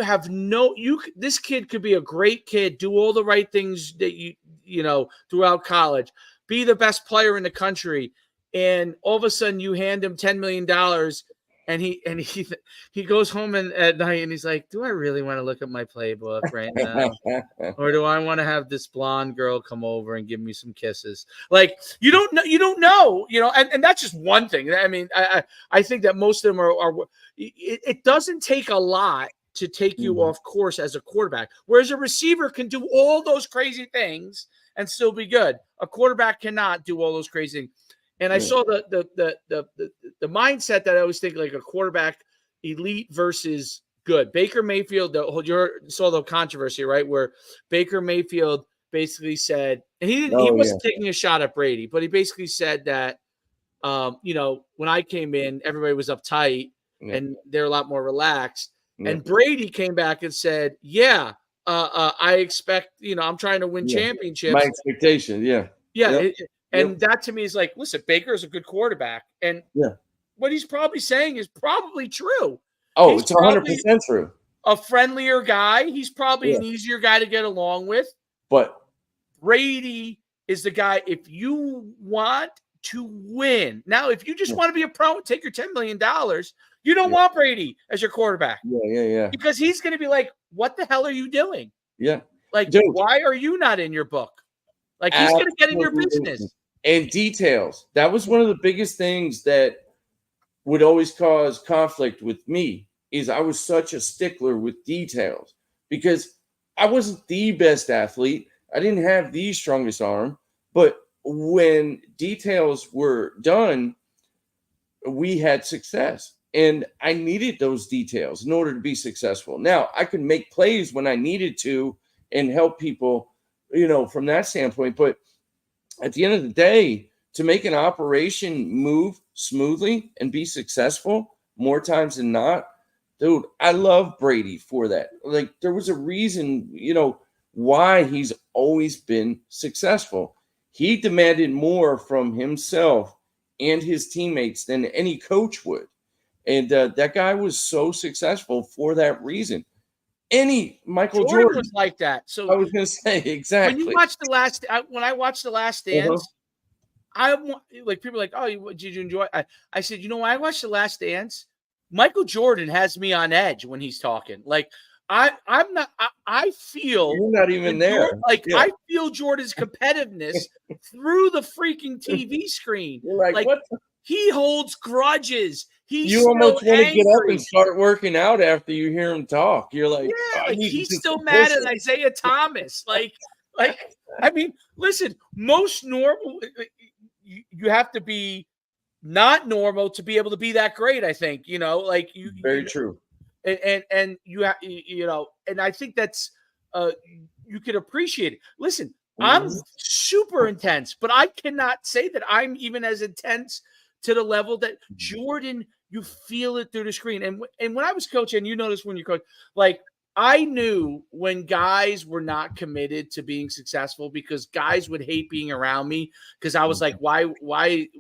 have this kid could be a great kid, do all the right things that throughout college, be the best player in the country. And all of a sudden you hand him $10 million and he goes home at night and he's like, do I really want to look at my playbook right now? Or do I want to have this blonde girl come over and give me some kisses? Like, you don't know, and that's just one thing. I mean, I think that most of them are it doesn't take a lot to take you off course as a quarterback, whereas a receiver can do all those crazy things and still be good. A quarterback cannot do all those crazy things. And I saw the mindset that I always think, like, a quarterback elite versus good. Baker Mayfield, you saw the controversy, right? Where Baker Mayfield basically said, and he wasn't taking a shot at Brady, but he basically said that, when I came in, everybody was uptight and they're a lot more relaxed. And Brady came back and said, I expect, I'm trying to win championships. My expectation, And that to me is like, listen, Baker is a good quarterback. And what he's probably saying is probably true. Oh, it's 100% true. A friendlier guy. He's probably an easier guy to get along with. But Brady is the guy, if you want to win. Now, if you just want to be a pro and take your $10 million, You don't want Brady as your quarterback. Yeah. Because he's going to be like, what the hell are you doing? Yeah. Like, Dude, why are you not in your book? Like, he's going to get in your business. And details. That was one of the biggest things that would always cause conflict with me is I was such a stickler with details because I wasn't the best athlete. I didn't have the strongest arm, but when details were done, we had success. And I needed those details in order to be successful. Now, I could make plays when I needed to and help people, from that standpoint. But at the end of the day, to make an operation move smoothly and be successful more times than not, dude, I love Brady for that. Like, there was a reason, why he's always been successful. He demanded more from himself and his teammates than any coach would. And that guy was so successful for that reason. Michael Jordan was like that. So I was going to say, exactly. When you watch when I watched The Last Dance, people are like, oh, did you enjoy it? I said, when I watched The Last Dance, Michael Jordan has me on edge when he's talking. Like, I'm not. I feel you're not even there. I feel Jordan's competitiveness through the freaking TV screen. You're like what? He holds grudges. You almost want to get up and start working out after you hear him talk. You're like, he's still mad at Isaiah Thomas. I mean, listen, most normal, you have to be not normal to be able to be that great. I think, very true. And you have, and I think that's, you can appreciate it. Listen, I'm super intense, but I cannot say that I'm even as intense to the level that Jordan, you feel it through the screen. And when I was coaching, you notice when you're coaching, I knew when guys were not committed to being successful because guys would hate being around me because I was like, why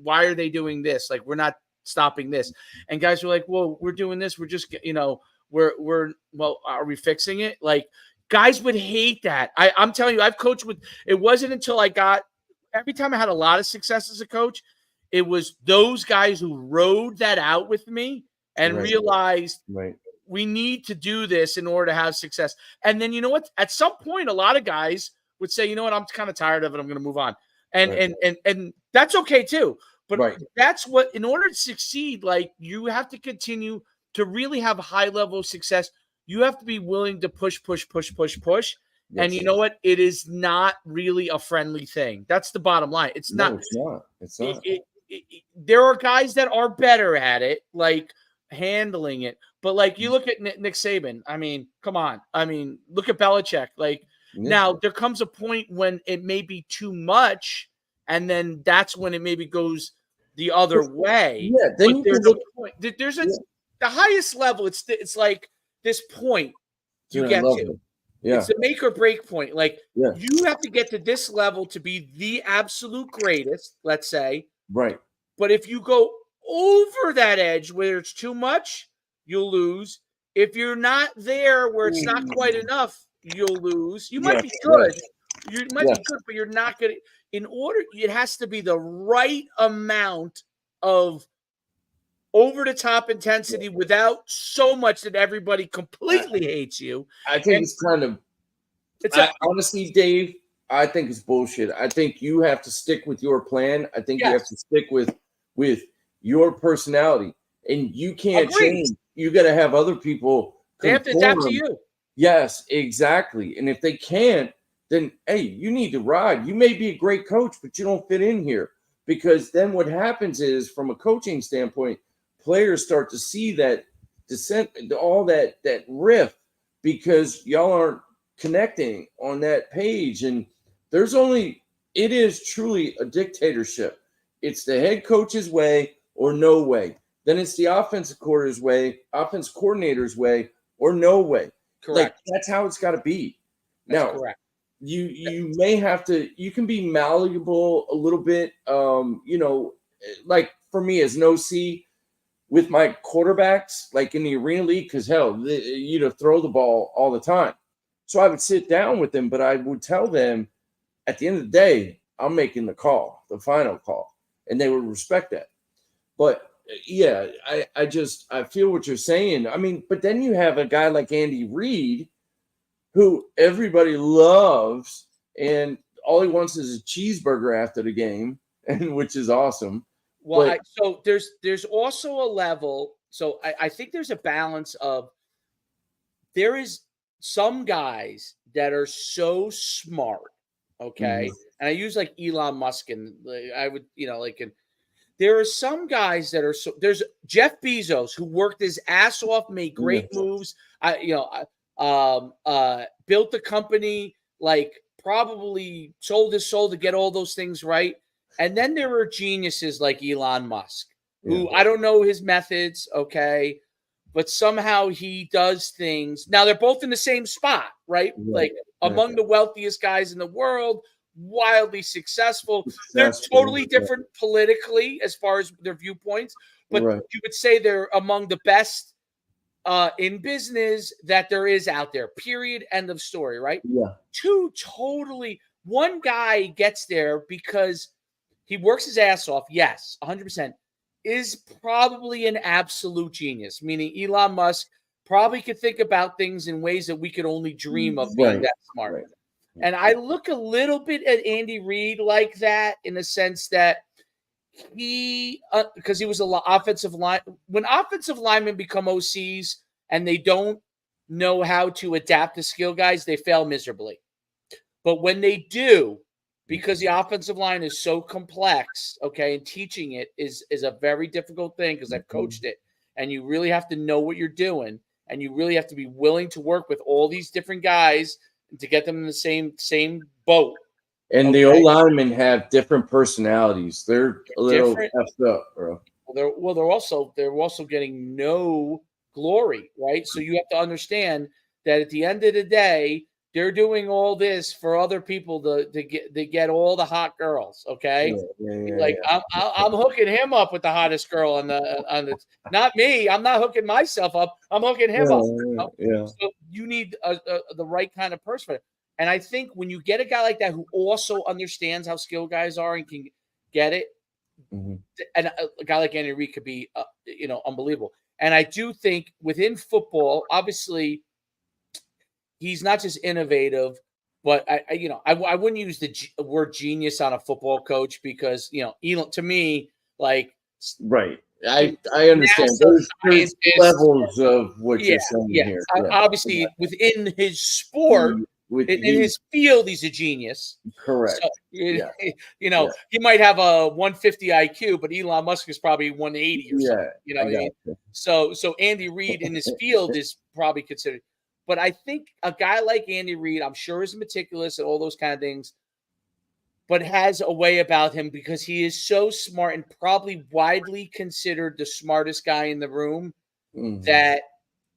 are they doing this? Like, we're not stopping this. And guys were like, well, we're doing this. We're just, are we fixing it? Like, guys would hate that. I'm telling you, I've coached with, it wasn't until every time I had a lot of success as a coach, it was those guys who rode that out with me and realized we need to do this in order to have success. And then, you know what? At some point, a lot of guys would say, you know what? I'm kind of tired of it. I'm going to move on. And that's okay too. But that's what, in order to succeed, you have to continue to really have a high level of success. You have to be willing to push. Yes. And you know what? It is not really a friendly thing. That's the bottom line. It's not. It's not. There are guys that are better at it, handling it. But you look at Nick Saban. I mean, come on. I mean, look at Belichick. Now there comes a point when it may be too much, and then that's when it maybe goes the other way. Yeah. Then there's a point. There's the highest level. It's like this point you get to. Yeah. It's the make or break point. You have to get to this level to be the absolute greatest, let's say. Right. But if you go over that edge where it's too much, you'll lose. If you're not there where it's not quite enough, you'll lose. You might be good. You might be good, but you're not going to. It has to be the right amount of over-the-top intensity without so much that everybody completely hates you. I think it's kind of honestly, Dave, I think it's bullshit. I think you have to stick with your plan. I think you have to stick with your personality. And you can't change. You got to have other people They have to adapt to you. Yes, exactly. And if they can't, then, hey, you need to ride. You may be a great coach, but you don't fit in here. Because then what happens is, from a coaching standpoint, players start to see that descent, all that rift, because y'all aren't connecting on that page. And it is truly a dictatorship. It's the head coach's way or no way. Then it's the offensive coordinator's way or no way. Correct. That's how it's got to be. That's correct. You may have to, you can be malleable a little bit. For me as an OC with my quarterbacks, in the Arena League, because throw the ball all the time. So I would sit down with them, but I would tell them at the end of the day, I'm making the final call, and they would respect that. But yeah, I feel what you're saying. I mean, but then you have a guy like Andy Reid, who everybody loves, and all he wants is a cheeseburger after the game, and which is awesome. Well, But so there's also a level. So I think there's a balance of there is some guys that are so smart, okay, and I use like Elon Musk, and I would like, and there are some guys that are so. There's Jeff Bezos who worked his ass off, made great moves. Built the company, like probably sold his soul to get all those things right. And then there are geniuses like Elon Musk, who I don't know his methods, okay, but somehow he does things. Now they're both in the same spot, right? Like among the wealthiest guys in the world, wildly successful. They're totally different politically as far as their viewpoints, but you would say they're among the best in business that there is out there. Period. End of story. Right? Yeah. Two totally. One guy gets there because he works his ass off. Yes, 100%. Is probably an absolute genius. Meaning Elon Musk probably could think about things in ways that we could only dream of being that smart. Right. And I look a little bit at Andy Reid like that, in the sense that he, because he was an offensive line. When offensive linemen become OCs and they don't know how to adapt to skill guys, they fail miserably. But when they do, because the offensive line is so complex, okay, and teaching it is a very difficult thing, because I've coached it, and you really have to know what you're doing, and you really have to be willing to work with all these different guys to get them in the same boat. And the O-linemen have different personalities. They're a little effed up, bro. They're also getting no glory, right? So you have to understand that at the end of the day, they're doing all this for other people to get all the hot girls, okay? I'm hooking him up with the hottest girl on the not me. I'm not hooking myself up. I'm hooking him up. So you need the right kind of person. And I think when you get a guy like that who also understands how skilled guys are and can get it, and a guy like Andy Reid could be, unbelievable. And I do think within football, obviously, he's not just innovative, but I wouldn't use the word genius on a football coach, because Elon, to me, like, right. I understand. There's levels of what you're saying here. Obviously, within his sport, in his field, he's a genius. Correct. So, he might have a 150 IQ, but Elon Musk is probably 180 or something. You know what I mean? So Andy Reid in his field is probably considered. But I think a guy like Andy Reid, I'm sure, is meticulous and all those kind of things, but has a way about him, because he is so smart and probably widely considered the smartest guy in the room, that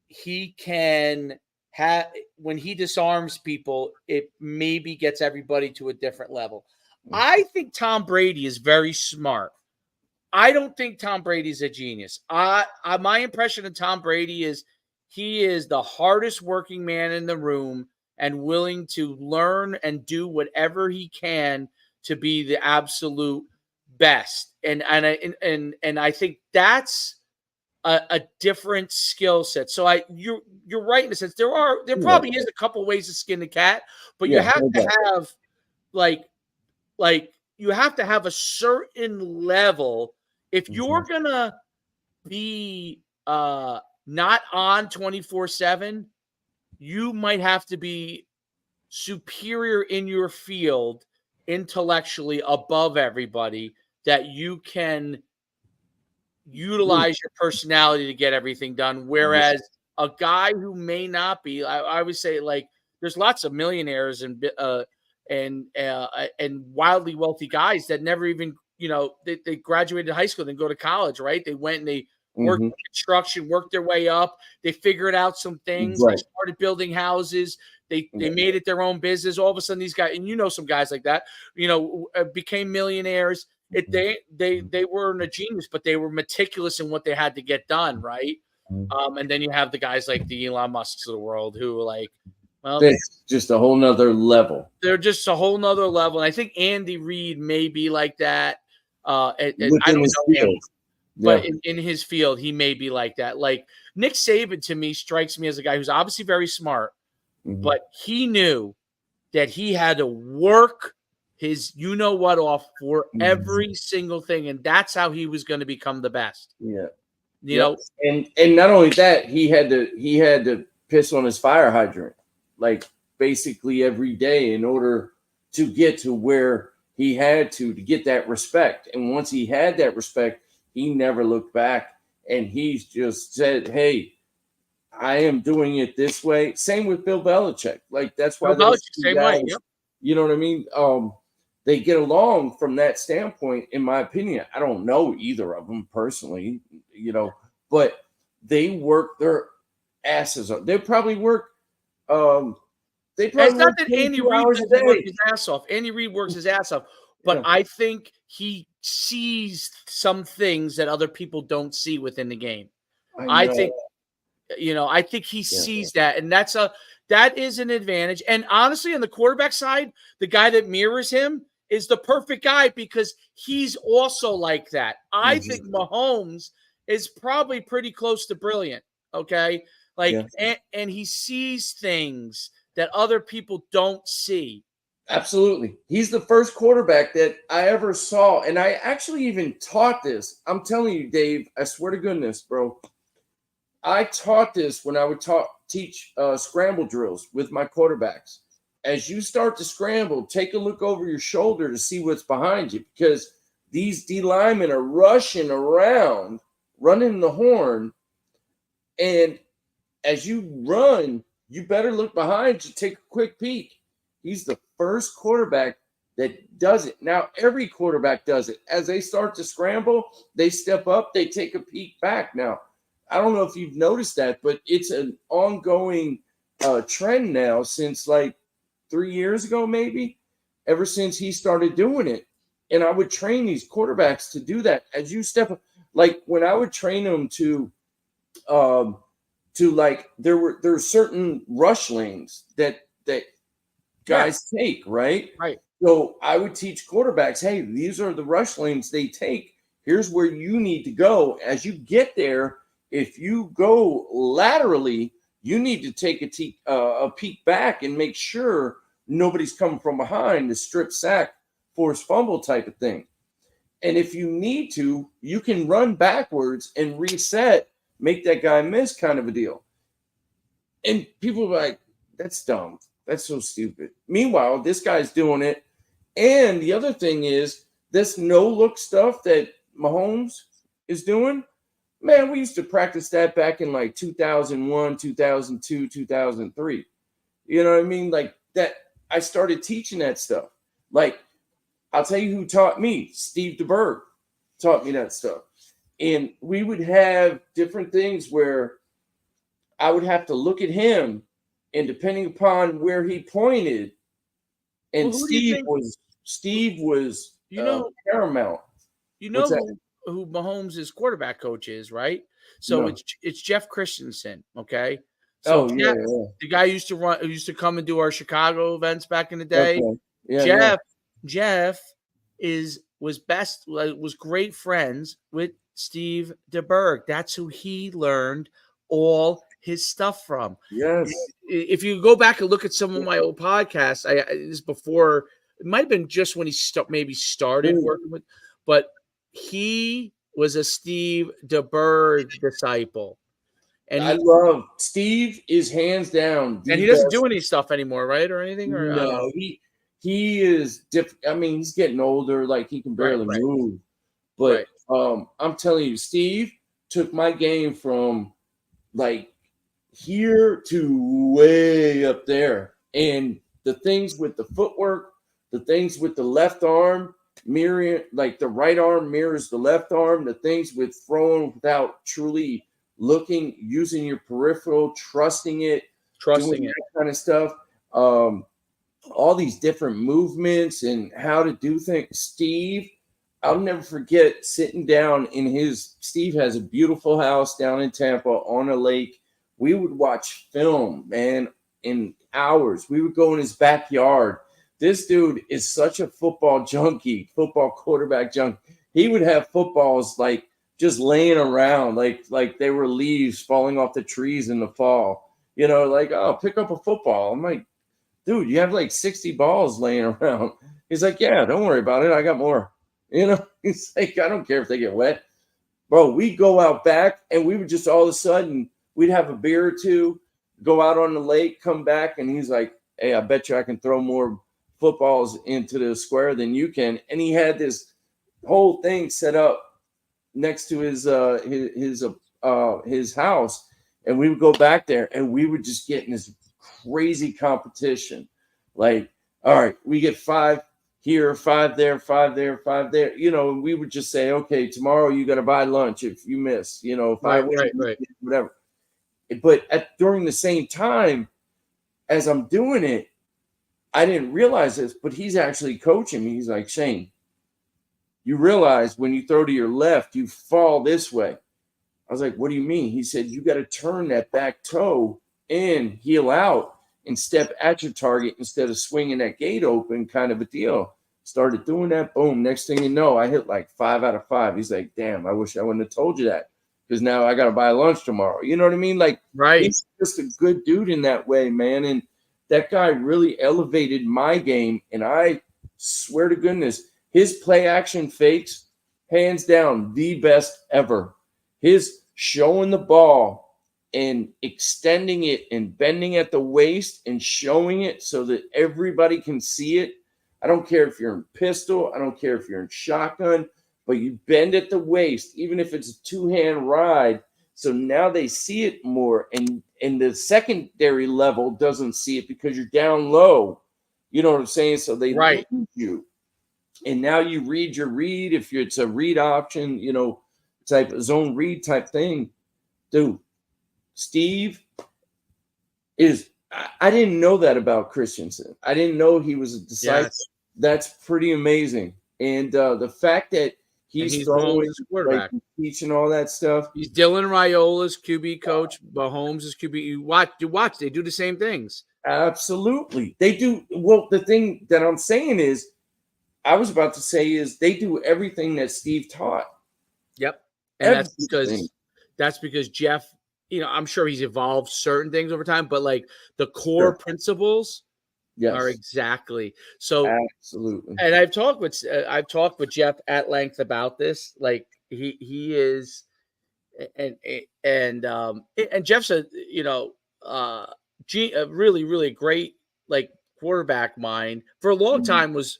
he can have, when he disarms people, it maybe gets everybody to a different level. I think Tom Brady is very smart. I don't think Tom Brady is a genius. My impression of Tom Brady is he is the hardest working man in the room and willing to learn and do whatever he can to be the absolute best. And I think that's a different skill set. So you're right in the sense there probably is a couple ways to skin the cat, but you have to have like you have to have a certain level if you're gonna be not on 24/7. You might have to be superior in your field, intellectually above everybody, that you can utilize your personality to get everything done. Whereas a guy who may not be, I would say, like, there's lots of millionaires and wildly wealthy guys that never even, they graduated high school, then go to college, right? They went and they worked in construction, worked their way up. They figured out some things. They started building houses. They made it their own business. All of a sudden, these guys, and some guys like that, became millionaires. They weren't a genius, but they were meticulous in what they had to get done, right? And then you have the guys like the Elon Musks of the world who are like, well, it's just a whole nother level. They're just a whole nother level. And I think Andy Reid may be like that. I don't know him, But in his field, he may be like that. Like Nick Saban to me strikes me as a guy who's obviously very smart, but he knew that he had to work his off for every single thing, and that's how he was going to become the best. Yeah. You know, and not only that, he had to piss on his fire hydrant, like basically every day in order to get to where he had to get that respect. And once he had that respect, he never looked back, and he just said, "Hey, I am doing it this way." Same with Bill Belichick. Like that's why those two same guys, way. Yep. you know what I mean? They get along from that standpoint, in my opinion. I don't know either of them personally, but they work their asses off. They probably work. They probably it's not work that 22 Andy Reid hours a doesn't work day. his ass off. Andy Reid works his ass off, but I think he sees some things that other people don't see within the game. I think he sees that, and that is an advantage. And honestly, on the quarterback side, the guy that mirrors him is the perfect guy because he's also like that. I think Mahomes is probably pretty close to brilliant. Okay. And he sees things that other people don't see. Absolutely. He's the first quarterback that I ever saw. And I actually even taught this. I'm telling you, Dave, I swear to goodness, bro. I taught this when I would teach scramble drills with my quarterbacks. As you start to scramble, take a look over your shoulder to see what's behind you, because these D linemen are rushing around, running the horn. And as you run, you better look behind you, take a quick peek. He's the first quarterback that does it. Now, every quarterback does it. As they start to scramble, they step up, they take a peek back. Now, I don't know if you've noticed that, but it's an ongoing trend now since like 3 years ago, maybe, ever since he started doing it. And I would train these quarterbacks to do that. As you step up, like when I would train them to like, there were certain rush lanes that guys take, right? Right. So I would teach quarterbacks, hey, these are the rush lanes they take. Here's where you need to go. As you get there, if you go laterally, you need to take a peek back and make sure nobody's coming from behind, the strip sack, forced fumble type of thing. And if you need to, you can run backwards and reset, make that guy miss, kind of a deal. And people are like, that's dumb. That's so stupid. Meanwhile, this guy's doing it. And the other thing is this no-look stuff that Mahomes is doing. Man, we used to practice that back in like 2001, 2002, 2003. You know what I mean? Like that, I started teaching that stuff. Like, I'll tell you who taught me. Steve DeBerg taught me that stuff. And we would have different things where I would have to look at him, and depending upon where he pointed, and Steve was paramount. You know who Mahomes' quarterback coach is, right? So it's Jeff Christensen, okay? So the guy used to come and do our Chicago events back in the day. Okay. Yeah, Jeff was great friends with Steve DeBerg. That's who he learned all his stuff from. Yes. If you go back and look at some of my old podcasts, this before, it might have been just when he started working with, but he was a Steve DeBerg disciple. And I love Steve is hands down. And he doesn't do any stuff anymore, right? Or anything? Or no, he is different. I mean, he's getting older, like he can barely move. But I'm telling you, Steve took my game from like here to way up there. And the things with the footwork, the things with the left arm mirroring, like the right arm mirrors the left arm, the things with throwing without truly looking, using your peripheral, trusting it, that kind of stuff. All these different movements and how to do things. Steve, I'll never forget sitting down Steve has a beautiful house down in Tampa on a lake. We would watch film, man, in hours. We would go in his backyard. This dude is such a football junkie, football quarterback junkie. He would have footballs like just laying around like they were leaves falling off the trees in the fall. Like, oh, pick up a football. I'm like, dude, you have like 60 balls laying around. He's like, yeah, don't worry about it. I got more. He's like, I don't care if they get wet. Bro, we'd go out back and we would just all of a sudden, we'd have a beer or two, go out on the lake, come back, and he's like, hey, I bet you I can throw more footballs into the square than you can. And he had this whole thing set up next to his house, and we would go back there and we would just get in this crazy competition. Like, all right, we get 5 here, 5 there, 5 there, 5 there. And we would just say, okay, tomorrow you got to buy lunch if you miss. If I win, right. whatever. But during the same time, as I'm doing it, I didn't realize this, but he's actually coaching me. He's like, Shane, you realize when you throw to your left, you fall this way. I was like, what do you mean? He said, you got to turn that back toe in, heel out, and step at your target instead of swinging that gate open, kind of a deal. Started doing that. Boom. Next thing you know, I hit like 5 out of 5. He's like, damn, I wish I wouldn't have told you that, because now I got to buy lunch tomorrow. You know what I mean? Like, Right. He's just a good dude in that way, man. And that guy really elevated my game. And I swear to goodness, his play action fakes, hands down, the best ever. His showing the ball and extending it and bending at the waist and showing it so that everybody can see it. I don't care if you're in pistol. I don't care if you're in shotgun, but you bend at the waist, even if it's a 2-hand ride. So now they see it more, and the secondary level doesn't see it because you're down low. You know what I'm saying? So they Right. lose you. And now you read your read. If it's a read option, type zone read type thing, dude. Steve I didn't know that about Christensen. I didn't know he was a disciple. Yes. That's pretty amazing. And the fact that he's throwing, Mahomes' quarterback. like, teaching all that stuff. He's Dylan Raiola's QB coach. Mahomes is QB. You watch. They do the same things. Absolutely. They do. Well, the thing that I'm saying is, I was about to say is they do everything that Steve taught. Yep. And Everything. that's because Jeff, I'm sure he's evolved certain things over time, but like the core principles are exactly. So absolutely. And I've talked with Jeff at length about this. Like he is, and Jeff's a really, really great like quarterback mind. For a long time was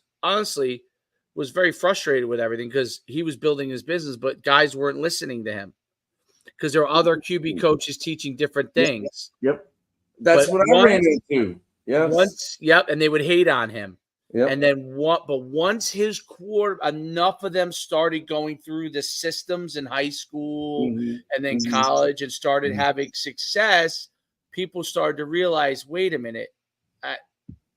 very frustrated with everything because he was building his business, but guys weren't listening to him because there were other QB coaches teaching different things. Yep. That's what I ran into. Yeah. And they would hate on him. Yep. And then once his enough of them started going through the systems in high school and then college and started having success, people started to realize, wait a minute,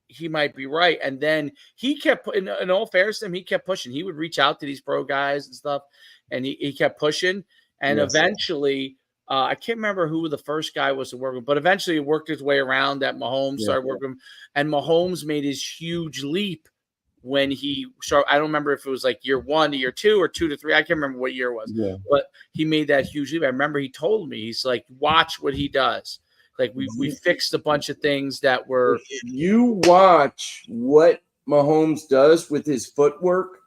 he might be right. And then he kept, in all fairness to him, he kept pushing. He would reach out to these pro guys and stuff, and he kept pushing. And eventually, I can't remember who the first guy was to work with, but eventually he worked his way around that Mahomes started working with him. And Mahomes made his huge leap when he started. I don't remember if it was like year 1 to year 2 or 2 to 3. I can't remember what year it was, but he made that huge leap. I remember he told me, he's like, watch what he does. Like we fixed a bunch of things that were. If you watch what Mahomes does with his footwork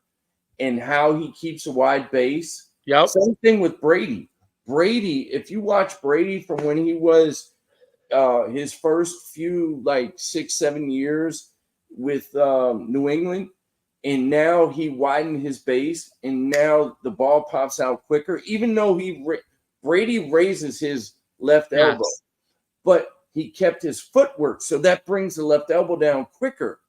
and how he keeps a wide base. Yep. Same thing with Brady. Brady, if you watch Brady from when he was his first few 6-7 years with New England, and now he widened his base, and now the ball pops out quicker. Even though Brady raises his left elbow, but he kept his footwork, so that brings the left elbow down quicker,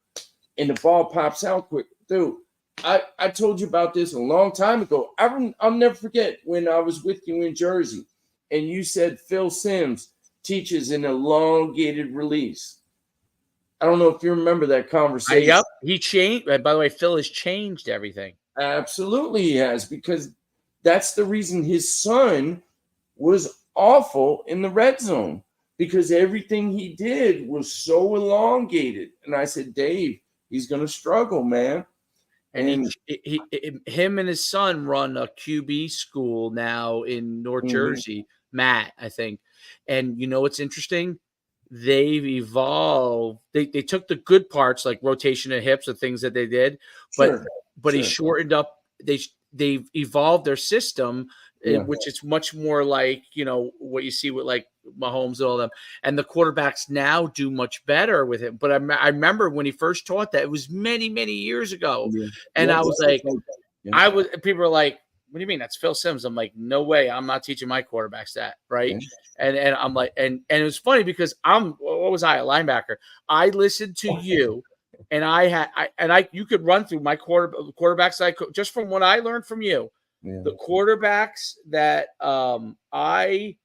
and the ball pops out quick. Dude, I told you about this a long time ago. I'll never forget when I was with you in Jersey, and you said Phil Simms teaches an elongated release. I don't know if you remember that conversation. Yep, he changed. By the way, Phil has changed everything. Absolutely, he has, because that's the reason his son was awful in the red zone, because everything he did was so elongated. And I said, Dave, he's going to struggle, man. And him and his son run a QB school now in North Jersey, Matt, I think. And you know what's interesting? They've evolved. They took the good parts like rotation of hips, the things that they did, but he shortened up. They've evolved their system, which is much more like, you know, what you see with like Mahomes and all them. And the quarterbacks now do much better with him. But I remember when he first taught that, it was many, many years ago. And I was like, people were like, what do you mean? That's Phil Simms. I'm like, no way. I'm not teaching my quarterbacks that. Right. And I'm like, and it was funny because what was I, a linebacker? I listened to you. And you could run through my quarterbacks just from what I learned from you. The quarterbacks that I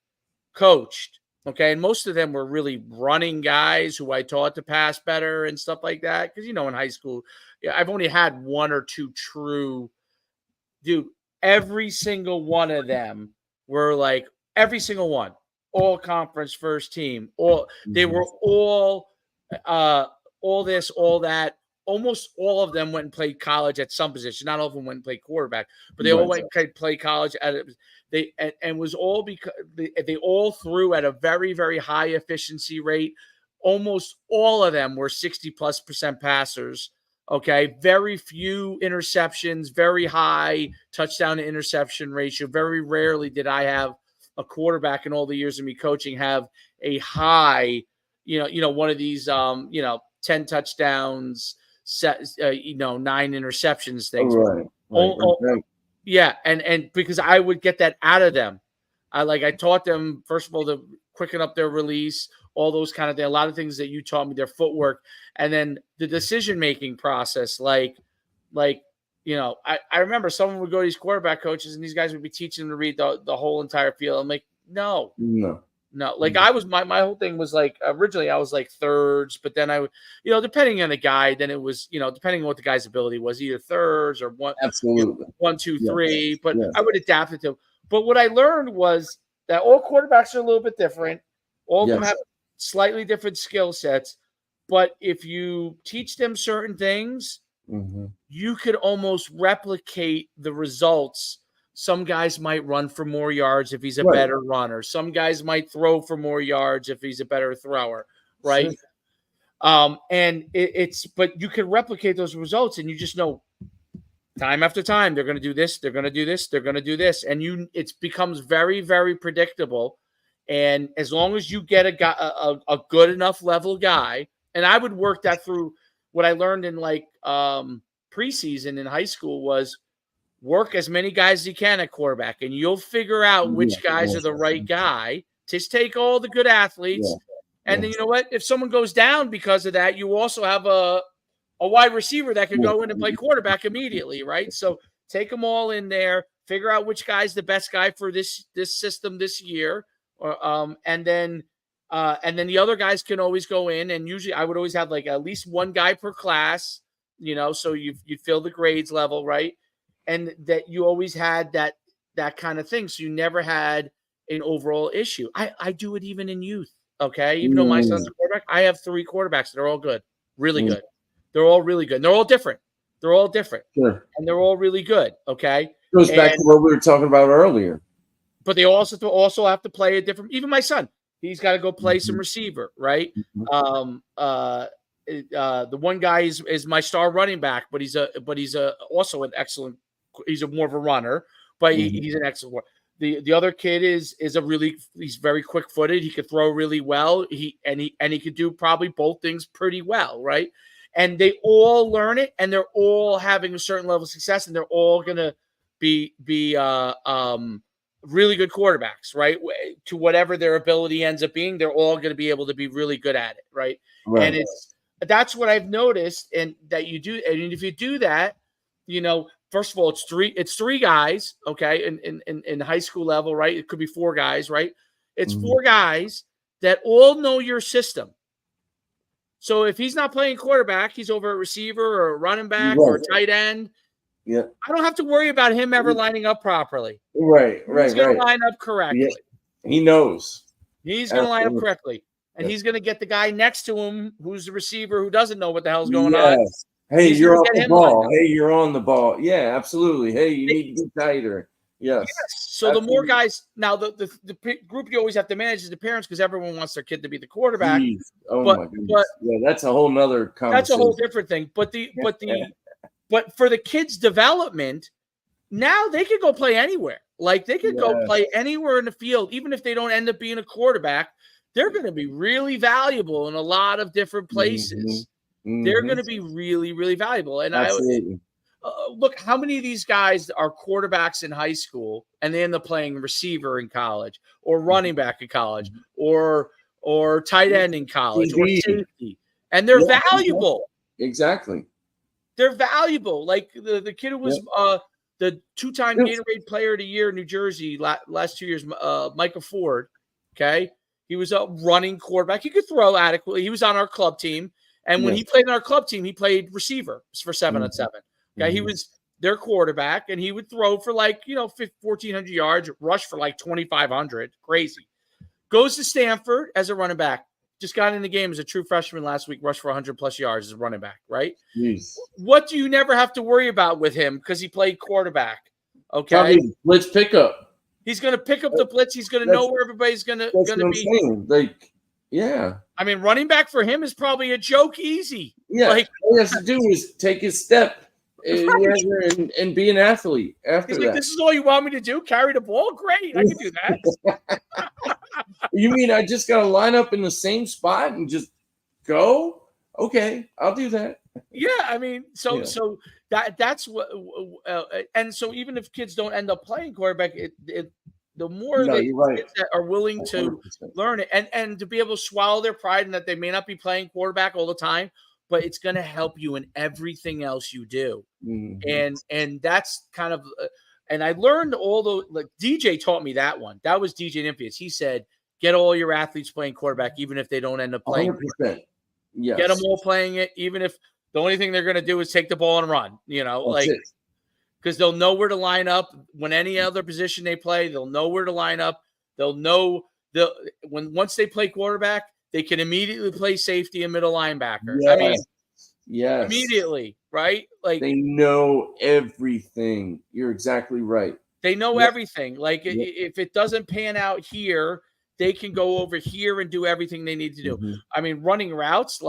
coached, okay, and most of them were really running guys who I taught to pass better and stuff like that. Because, you know, in high school, I've only had one or two true, dude. Every single one of them were like, every single one, all conference first team, they were all this, all that. Almost all of them went and played college at some position. Not all of them went and played quarterback, but they all went and played college and was all because they all threw at a very, very high efficiency rate. Almost all of them were 60+% passers. Okay. Very few interceptions, very high touchdown to interception ratio. Very rarely did I have a quarterback in all the years of me coaching have a high, one of these, 10 touchdowns, 9 interceptions things. Right. Yeah. And because I would get that out of them. I taught them, first of all, to quicken up their release, all those kind of things, a lot of things that you taught me, their footwork, and then the decision-making process. I remember someone would go to these quarterback coaches and these guys would be teaching them to read the whole entire field. I'm like, no. Like I was, my whole thing was like, originally I was like thirds, but then I would, depending on the guy, then it was, depending on what the guy's ability was, either thirds or one, absolutely 1, 2, 3, but I would adapt it to. But what I learned was that all quarterbacks are a little bit different. All of them have slightly different skill sets, but if you teach them certain things, you could almost replicate the results. Some guys might run for more yards if he's a better runner. Some guys might throw for more yards if he's a better thrower, right? Sure. And but you can replicate those results, and you just know time after time they're going to do this, they're going to do this, they're going to do this, and it becomes very, very predictable. And as long as you get a good enough level guy, and I would work that through. What I learned in preseason in high school was work as many guys as you can at quarterback, and you'll figure out which guys are the right guy. Just take all the good athletes, and then you know what? If someone goes down because of that, you also have a wide receiver that could go in and play quarterback immediately, right? So take them all in there, figure out which guy's the best guy for this system this year, and then the other guys can always go in. And usually, I would always have like at least one guy per class, so you'd fill the grades level, right? And that you always had that kind of thing. So you never had an overall issue. I do it even in youth. Okay. Even though my son's a quarterback, I have 3 quarterbacks that are all good, really good. They're all really good. And they're all different. Sure. And they're all really good. Okay. Goes back to what we were talking about earlier. But they also have to play a different, even my son, he's got to go play some receiver. Right. The one guy is my star running back, but he's also an excellent. He's more of a runner, but he's an excellent one. The other kid is he's very quick footed. He could throw really well. He could do probably both things pretty well, right? And they all learn it, and they're all having a certain level of success, and they're all gonna be really good quarterbacks, right? To whatever their ability ends up being, they're all gonna be able to be really good at it, right? And that's what I've noticed, and that you do. And if you do that, first of all, it's three guys, okay, in high school level, right? It could be 4 guys, right? It's 4 guys that all know your system. So if he's not playing quarterback, he's over a receiver or a running back or a tight end. Yeah, I don't have to worry about him ever lining up properly. Right. He's going to line up correctly. Yeah. He knows. He's going to line up correctly. And he's going to get the guy next to him who's the receiver who doesn't know what the hell's going on. Hey, He's you're going off to get the him lined ball. up. Hey, you're on the ball. Yeah, absolutely. Hey, you need to be tighter. Yes. So absolutely. the more guys now, the group you always have to manage is the parents because everyone wants their kid to be the quarterback. Jeez. Oh But my goodness. Yeah, that's a whole nother conversation. that's a whole different thing. But for the kids' development, now they could go play anywhere. Like they could go play anywhere in the field, even if they don't end up being a quarterback. They're going to be really valuable in a lot of different places. They're going to be really, really valuable. And absolutely. Look, how many of these guys are quarterbacks in high school and they end up playing receiver in college or running back in college or tight end in college or safety, and they're valuable. Exactly. They're valuable. Like the kid who was the two-time Gatorade Player of the Year in New Jersey last 2 years, Micah Ford. Okay, he was a running quarterback. He could throw adequately. He was on our club team, and when he played on our club team, he played receiver for 7-on-7. Okay, he was their quarterback, and he would throw for 1,400 yards, rush for 2,500. Crazy. Goes to Stanford as a running back. Just got in the game as a true freshman last week, rushed for 100+ yards as a running back, right? Jeez. What do you never have to worry about with him because he played quarterback? Okay. Probably blitz pickup. He's going to pick up the blitz. He's going to know where everybody's going to be. Like, yeah. I mean, running back for him is probably a joke easy. Yeah. Like, all he has to do is take his step and be an athlete after that. This is all you want me to do? Carry the ball? Great. I can do that. You mean I just got to line up in the same spot and just go? Okay, I'll do that. Yeah, I mean, so that's what, and so even if kids don't end up playing quarterback, the more kids that are willing to 100%. Learn it and to be able to swallow their pride and that they may not be playing quarterback all the time, but it's going to help you in everything else you do. And that's kind of, and I learned DJ taught me that one. That was DJ Nymphius. He said, get all your athletes playing quarterback, even if they don't end up playing. 100%. Yes. Get them all playing it, even if the only thing they're going to do is take the ball and run, because they'll know where to line up when any other position they play. They'll know where to line up. They'll know once they play quarterback, they can immediately play safety and middle linebacker. Yes. I mean, immediately, right? Like they know everything. You're exactly right. They know everything. Like if it doesn't pan out here, they can go over here and do everything they need to do. I mean, running routes,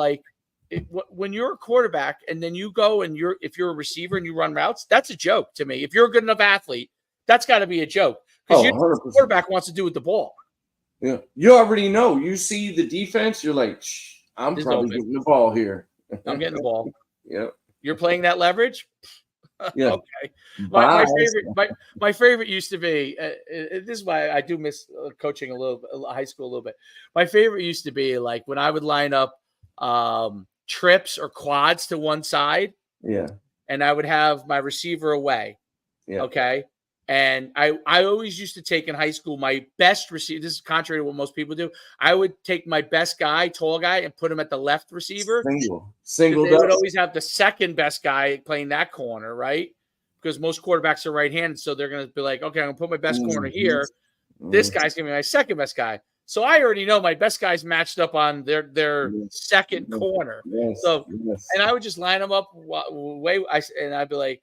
when you're a quarterback and then you go and if you're a receiver and you run routes, that's a joke to me. If you're a good enough athlete, that's got to be a joke because the quarterback wants to do with the ball. Yeah, you already know. You see the defense, you're like, I'm probably getting the ball here. I'm getting the ball. Yeah, you're playing that leverage. Yeah. Okay. My favorite used to be. This is why I do miss coaching high school a little bit. My favorite used to be like when I would line up trips or quads to one side. Yeah. And I would have my receiver away. Yeah. Okay. And I always used to take in high school my best receiver. This is contrary to what most people do. I would take my best guy, tall guy, and put him at the left receiver. Single. They would always have the second best guy playing that corner, right? Because most quarterbacks are right-handed, so they're going to be like, okay, I'm going to put my best corner here. This guy's going to be my second best guy. So I already know my best guy's matched up on their second corner. And I would just line them up and I'd be like,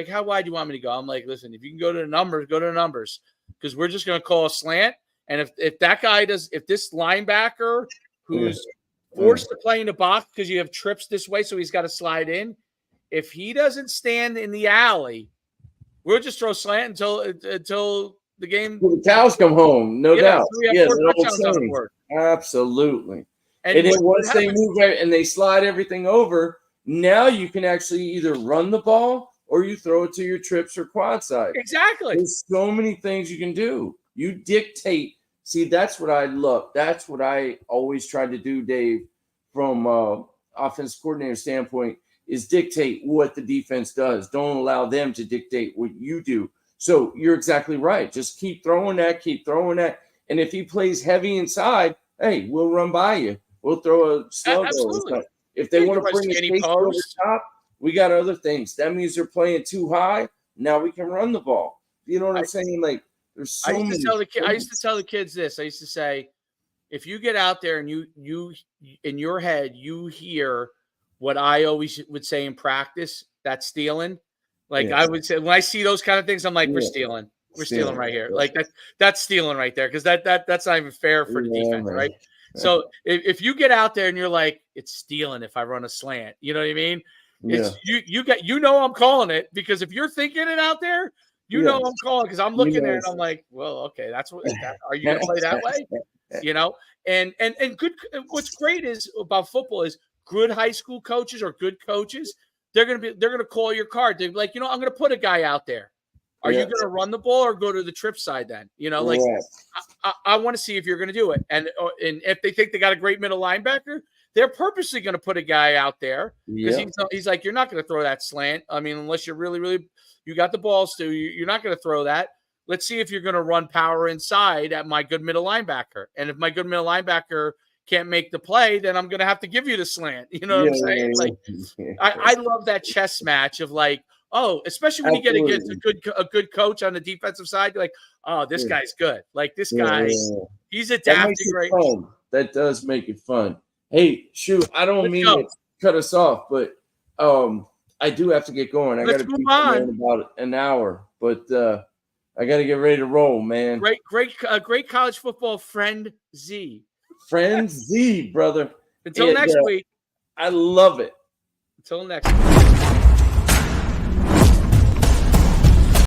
how wide do you want me to go? I'm like, listen, if you can go to the numbers, because we're just going to call a slant. And if that guy if this linebacker who's forced to play in the box because you have trips this way, so he's got to slide in. If he doesn't stand in the alley, we'll just throw slant until the game. Well, the cows come home, no doubt. So absolutely. And then once they move and they slide everything over, now you can actually either run the ball or you throw it to your trips or quad side. Exactly. There's so many things you can do. You dictate. See, that's what I love. That's what I always try to do, Dave, from offense coordinator standpoint, is dictate what the defense does. Don't allow them to dictate what you do. So you're exactly right. Just keep throwing that. And if he plays heavy inside, hey, we'll run by you. We'll throw a slug over. If they want to bring a safety over top, we got other things. That means they're playing too high. Now we can run the ball. You know what I'm saying? Like, there's so many. I used to tell the kids this. I used to say, if you get out there and you in your head, you hear what I always would say in practice, that's stealing. Like Yes. I would say when I see those kind of things, I'm like, we're Yeah. stealing. We're stealing right here. Yeah. Like that's stealing right there because that's not even fair for the Yeah, defense, man. right? So if you get out there and you're like, it's stealing if I run a slant, you know what I mean? Yeah. It's you know I'm calling it because if you're thinking it out there, you know I'm calling because I'm looking there and I'm like, well, okay, that's what. Are you going to play that way? You know, and good. What's great is about football is good high school coaches or good coaches. They're gonna call your card. They're like, I'm gonna put a guy out there. Are you gonna run the ball or go to the trip side then? Like I want to see if you're gonna do it. And if they think they got a great middle linebacker, they're purposely gonna put a guy out there because he's like, you're not gonna throw that slant. I mean, unless you're really you got the balls to, you're not gonna throw that. Let's see if you're going to run power inside at my good middle linebacker. And if my good middle linebacker can't make the play, then I'm going to have to give you the slant. You know what I'm saying? I love that chess match of like, especially when you get against a good coach on the defensive side. You're like, oh, this guy's good. Like this guy, he's adapting right. That does make it fun. Hey, shoot, I don't mean to cut us off, but I do have to get going. I got to be in about an hour, but I got to get ready to roll, man. Great college football Friendzy. Friendzy, brother. Until next week. I love it. Until next week.